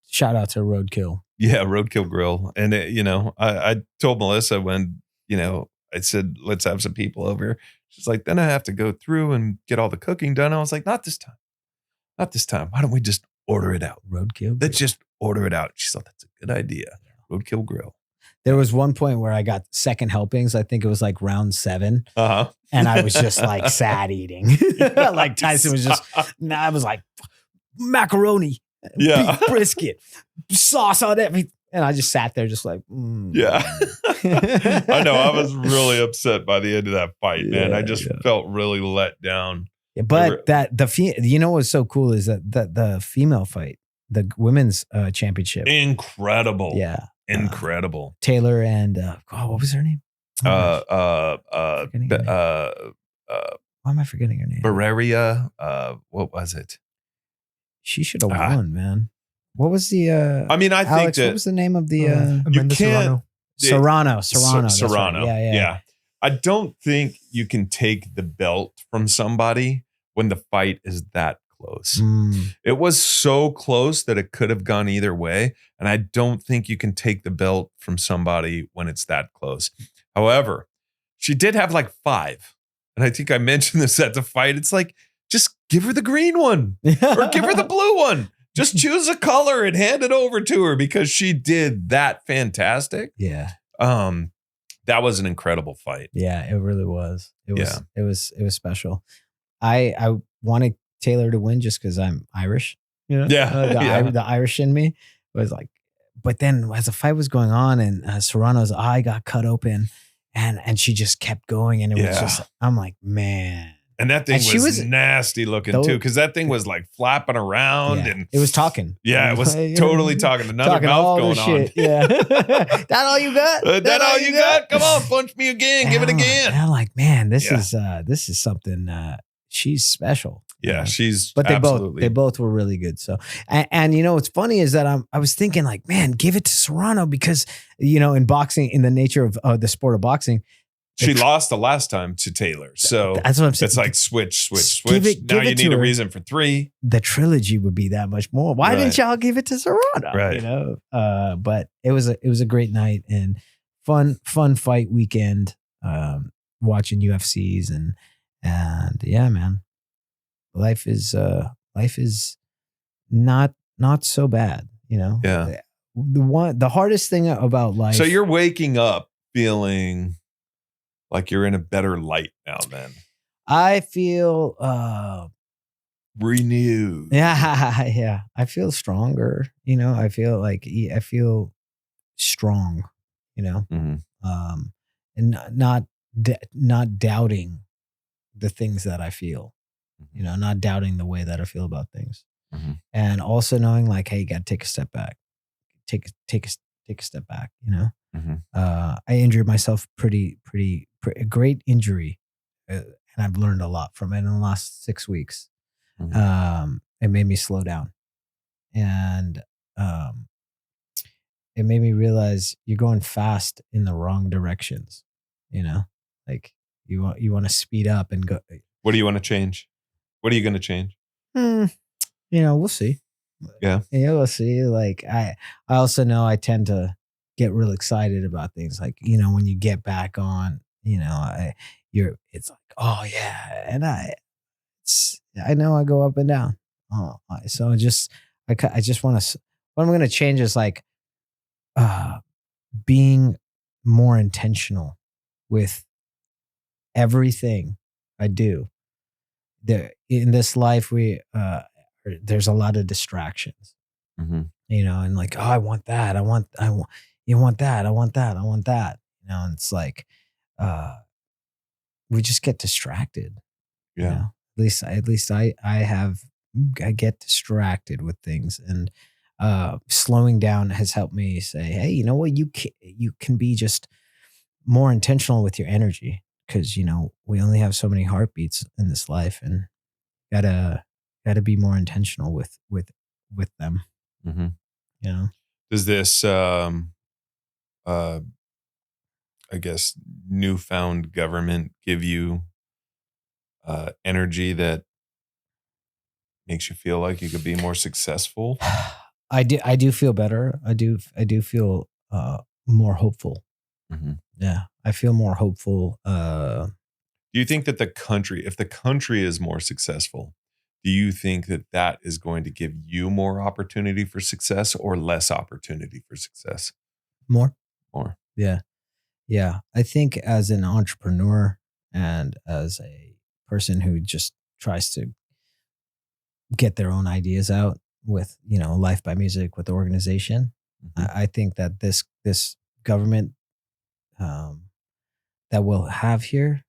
Shout out to Roadkill. Yeah. Roadkill Grill. And, you know, I told Melissa when, you know, I said, let's have some people over. She's like, then I have to go through and get all the cooking done. I was like, not this time. Not this time. Why don't we just order it out? Roadkill. Let's just order it out. She thought that's a good idea. Roadkill Grill. There was one point where I got second helpings. I think it was like round 7. Uh-huh. And I was just like sad eating. Like Tyson was just, I was like, macaroni, beef brisket, sauce on everything. And I just sat there just like, Yeah. I know. I was really upset by the end of that fight, man. I just felt really let down. Yeah, but you know what's so cool is that the female fight, the women's championship. Incredible. Yeah. Incredible. Taylor and what was her name? Why am I forgetting her name? Barreria. What was it? She should have won, man. What was the I mean, I Alex, think that what was the name of the you can't Serrano. Serrano. Right. Yeah. I don't think you can take the belt from somebody when the fight is that close. It was so close that it could have gone either way. And I don't think you can take the belt from somebody when it's that close. However, she did have like 5. And I think I mentioned this at the fight. It's like, just give her the green one or give her the blue one. Just choose a color and hand it over to her because she did that fantastic. Yeah. That was an incredible fight. Yeah, it really was. It was special. I wanted Taylor to win just because I'm Irish. You know? Yeah. The Irish in me was like, but then as the fight was going on and Serrano's eye got cut open and she just kept going and it was just, I'm like, man. And that thing And she was was- nasty looking too, because that thing was like flapping around Yeah. and It was talking. Yeah, it was totally talking. Another Talking mouth all going the on. shit. Yeah. That all you got? That all you got? Come on, punch me again. Give it again. And I'm like, man, this Yeah. is something. She's special. Yeah, she's But absolutely. they both were really good. So, and you know what's funny is that I was thinking like, man, give it to Serrano because you know in boxing, in the nature of the sport of boxing, She lost the last time to Taylor, so that's what I'm saying. it's like switch. Give it Now you to need a her. reason for 3. The trilogy would be that much more. Why didn't y'all give it to Serrano? Right. You know, but it was a great night and fun fight weekend. Watching UFCs and yeah, man, life is not so bad. You know. Yeah. The hardest thing about life. So you're waking up feeling like you're in a better light now. Then I feel renewed. yeah. I feel stronger. You know, I feel strong. You know, Mhm. and not doubting the things that I feel. You know, not doubting the way that I feel about things, and also knowing like, hey, you got to take a step back, take a step back. You know, I injured myself pretty a great injury, and I've learned a lot from it in the last 6 weeks. It made me slow down, and it made me realize you're going fast in the wrong directions. You know, like you want to speed up and go. What do you want to change? What are you going to change? You know, we'll see. Yeah, we'll see. Like I also know I tend to get real excited about things. Like you know, when you get back on, you know, it's like, oh yeah, and I know I go up and down. So I just want to. What I'm going to change is like being more intentional with everything I do. In this life, there's a lot of distractions, you know, and like, oh, I want that. You want that. I want that. You know, and it's like, we just get distracted. yeah. You know? At least I get distracted with things, and slowing down has helped me say, hey, you know what, you can be just more intentional with your energy, because you know we only have so many heartbeats in this life, and gotta be more intentional with them. You know, Does this I guess newfound government give you energy that makes you feel like you could be more successful? I do feel better. I do feel more hopeful. Yeah, I feel more hopeful. Do you think that if the country is more successful, do you think that that is going to give you more opportunity for success or less opportunity for success? More. Yeah. Yeah. I think as an entrepreneur and as a person who just tries to get their own ideas out with, you know, Life by Music, with the organization, I think that this government that we'll have here,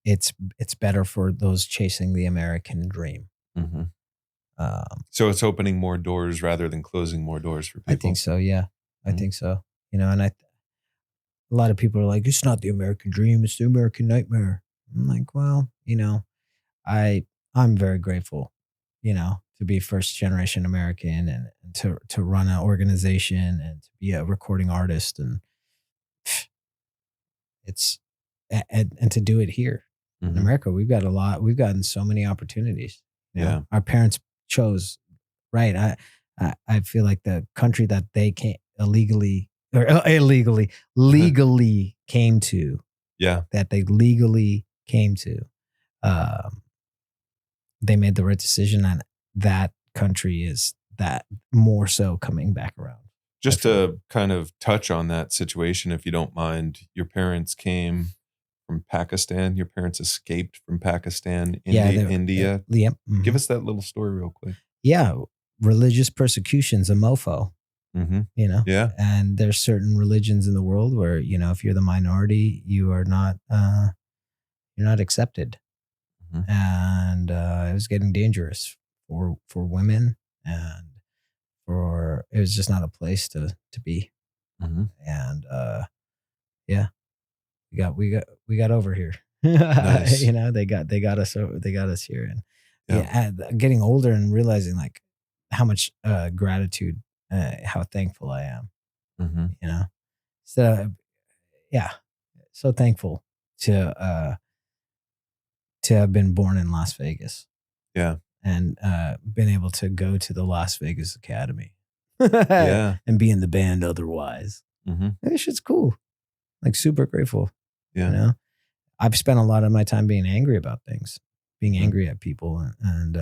it's better for those chasing the American dream. So it's opening more doors rather than closing more doors for people. I think so. Yeah, I think so. You know, and a lot of people are like, it's not the American dream, it's the American nightmare. I'm like, well, you know, I'm very grateful, you know, to be first generation American and to run an organization and to be a recording artist, and it's and to do it here in America. We've gotten so many opportunities. You know, our parents chose right. I feel like the country that they came legally came to. Yeah. That they legally came to. They made the right decision, and that country is that more so coming back around. Just to kind of touch on that situation, if you don't mind, your parents came from Pakistan. Your parents escaped from Pakistan, India. Yeah. Give us that little story real quick. Yeah. religious persecution's a mofo, Mm-hmm. you know? Yeah. And there's certain religions in the world where, you know, if you're the minority, you're not accepted. Mhm. And it was getting dangerous for women, and it was just not a place to be. Mm-hmm. And yeah, we got over here. Nice. You know, they got us here. And Yeah. and getting older and realizing like how much gratitude, how thankful I am. Mm-hmm. You know, so yeah, so thankful to have been born in Las Vegas. Yeah. And been able to go to the Las Vegas Academy. Yeah. And be in the band otherwise. Mm-hmm. This shit's cool. Like super grateful. Yeah. You know? I've spent a lot of my time being angry about things, being Mhm. angry at people, and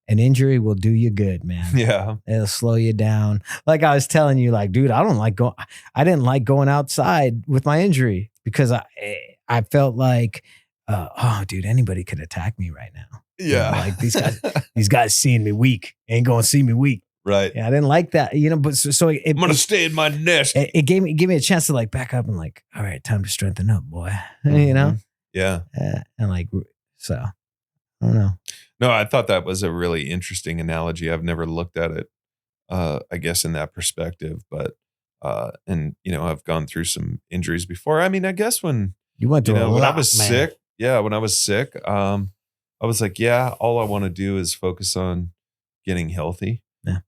an injury will do you good, man. Yeah. It'll slow you down. Like I was telling you, like, dude, I didn't like going outside with my injury because I felt like, oh, dude, anybody could attack me right now. You know, Yeah. like these guys seeing me weak ain't gonna see me weak. Right. Yeah, I didn't like that, you know. But so I'm gonna stay in my nest. it gave me a chance to like back up and like, all right, time to strengthen up, boy. You know. Mhm. Yeah. And like, so I don't know. No, I thought that was a really interesting analogy. I've never looked at it, I guess, in that perspective. But and you know, I've gone through some injuries before. I mean, I guess when You went through a when I lot, was man. sick, when I was sick, I was like, yeah, all I want to do is focus on getting healthy. Yeah.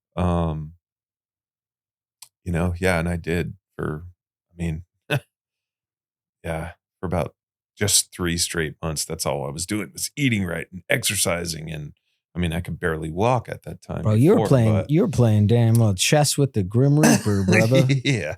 You know, yeah, and I did for, I mean, yeah, for about just 3 straight months. That's all I was doing was eating right and exercising. And I mean, I could barely walk at that time. Bro, before, you were playing damn well chess with the Grim Reaper, brother. yeah.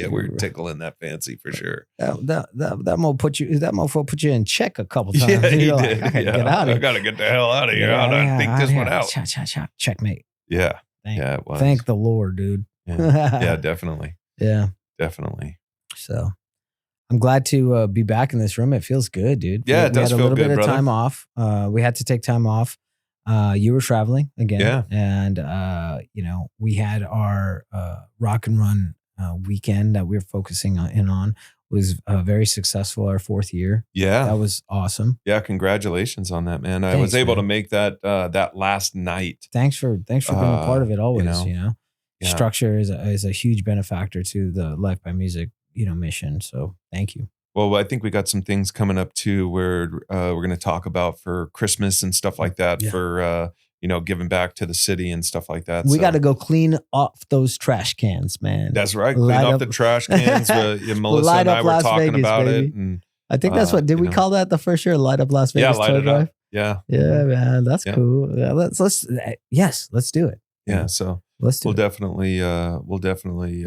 We're tickling that fancy for sure. That motherfucker put you in check a couple times. Yeah, he You're like, did. I gotta get out of I here. gotta get the hell out of here. I gotta think this one out. Checkmate. Yeah. Yeah, it was. Thank the Lord, dude. Yeah, definitely. Yeah. Definitely. So I'm glad to be back in this room. It feels good, dude. Yeah, it does We had a feel little good, bit of brother. time off. We had to take time off. You were traveling again. Yeah. And, you know, we had our rock and run weekend that we were focusing on. Was very successul, our 4th year. Yeah. That was awesome. Yeah, congratulations on that, man. I Thanks, was able to man. make that last night. Thanks for being a part of it always, you know. Yeah. Structure is a huge benefactor to the Life by Music, you know, mission. So thank you. Well, I think we got some things coming up too where we're going to talk about for Christmas and stuff like that, Yeah. for you know, giving back to the city and stuff like that. We So got to go clean off those trash cans, man. that's right. Clean Light off up- the trash cans. Melissa Light and I up were Las talking Vegas, about baby. it. And I think that's what, did you we know. call that the first year? Light up Las Vegas light toy it drive? up. Yeah. Yeah, man. That's Yeah. cool. Yeah, let's do it. Yeah. So Let's do we'll it. definitely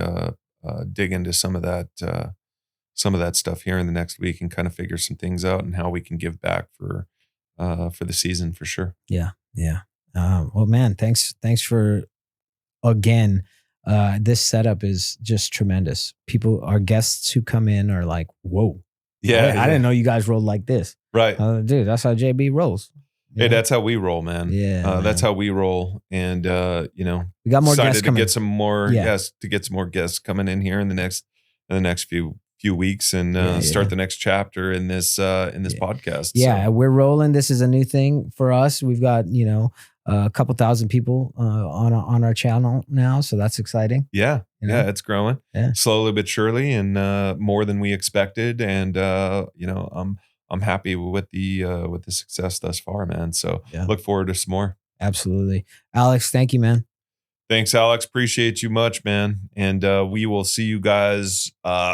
dig into some of that stuff here in the next week and kind of figure some things out and how we can give back for the season for sure. Yeah. Well, man, thanks for again. This setup is just tremendous. Our guests who come in are like, whoa. Yeah. I didn't know you guys rolled like this. Right. Dude, that's how JB rolls. Hey, that's how we roll, man. Yeah, that's man. how we roll. And you know, We got more excited guests to coming. get some more. Yeah. Yes, to get some more guests coming in here in the next few weeks and start the next chapter in this podcast. Yeah, So, we're rolling. This is a new thing for us. We've got, you know, a couple thousand people on our channel now, so that's exciting. yeah, You know? yeah, it's growing slowly but surely, and more than we expected. And you know, I'm happy with the success thus far, man. So look forward to some more. Absolutely, Alex. Thank you, man. Thanks, Alex. Appreciate you much, man. And we will see you guys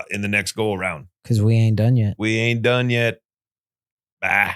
in the next go around. Because we ain't done yet. We ain't done yet. Bye.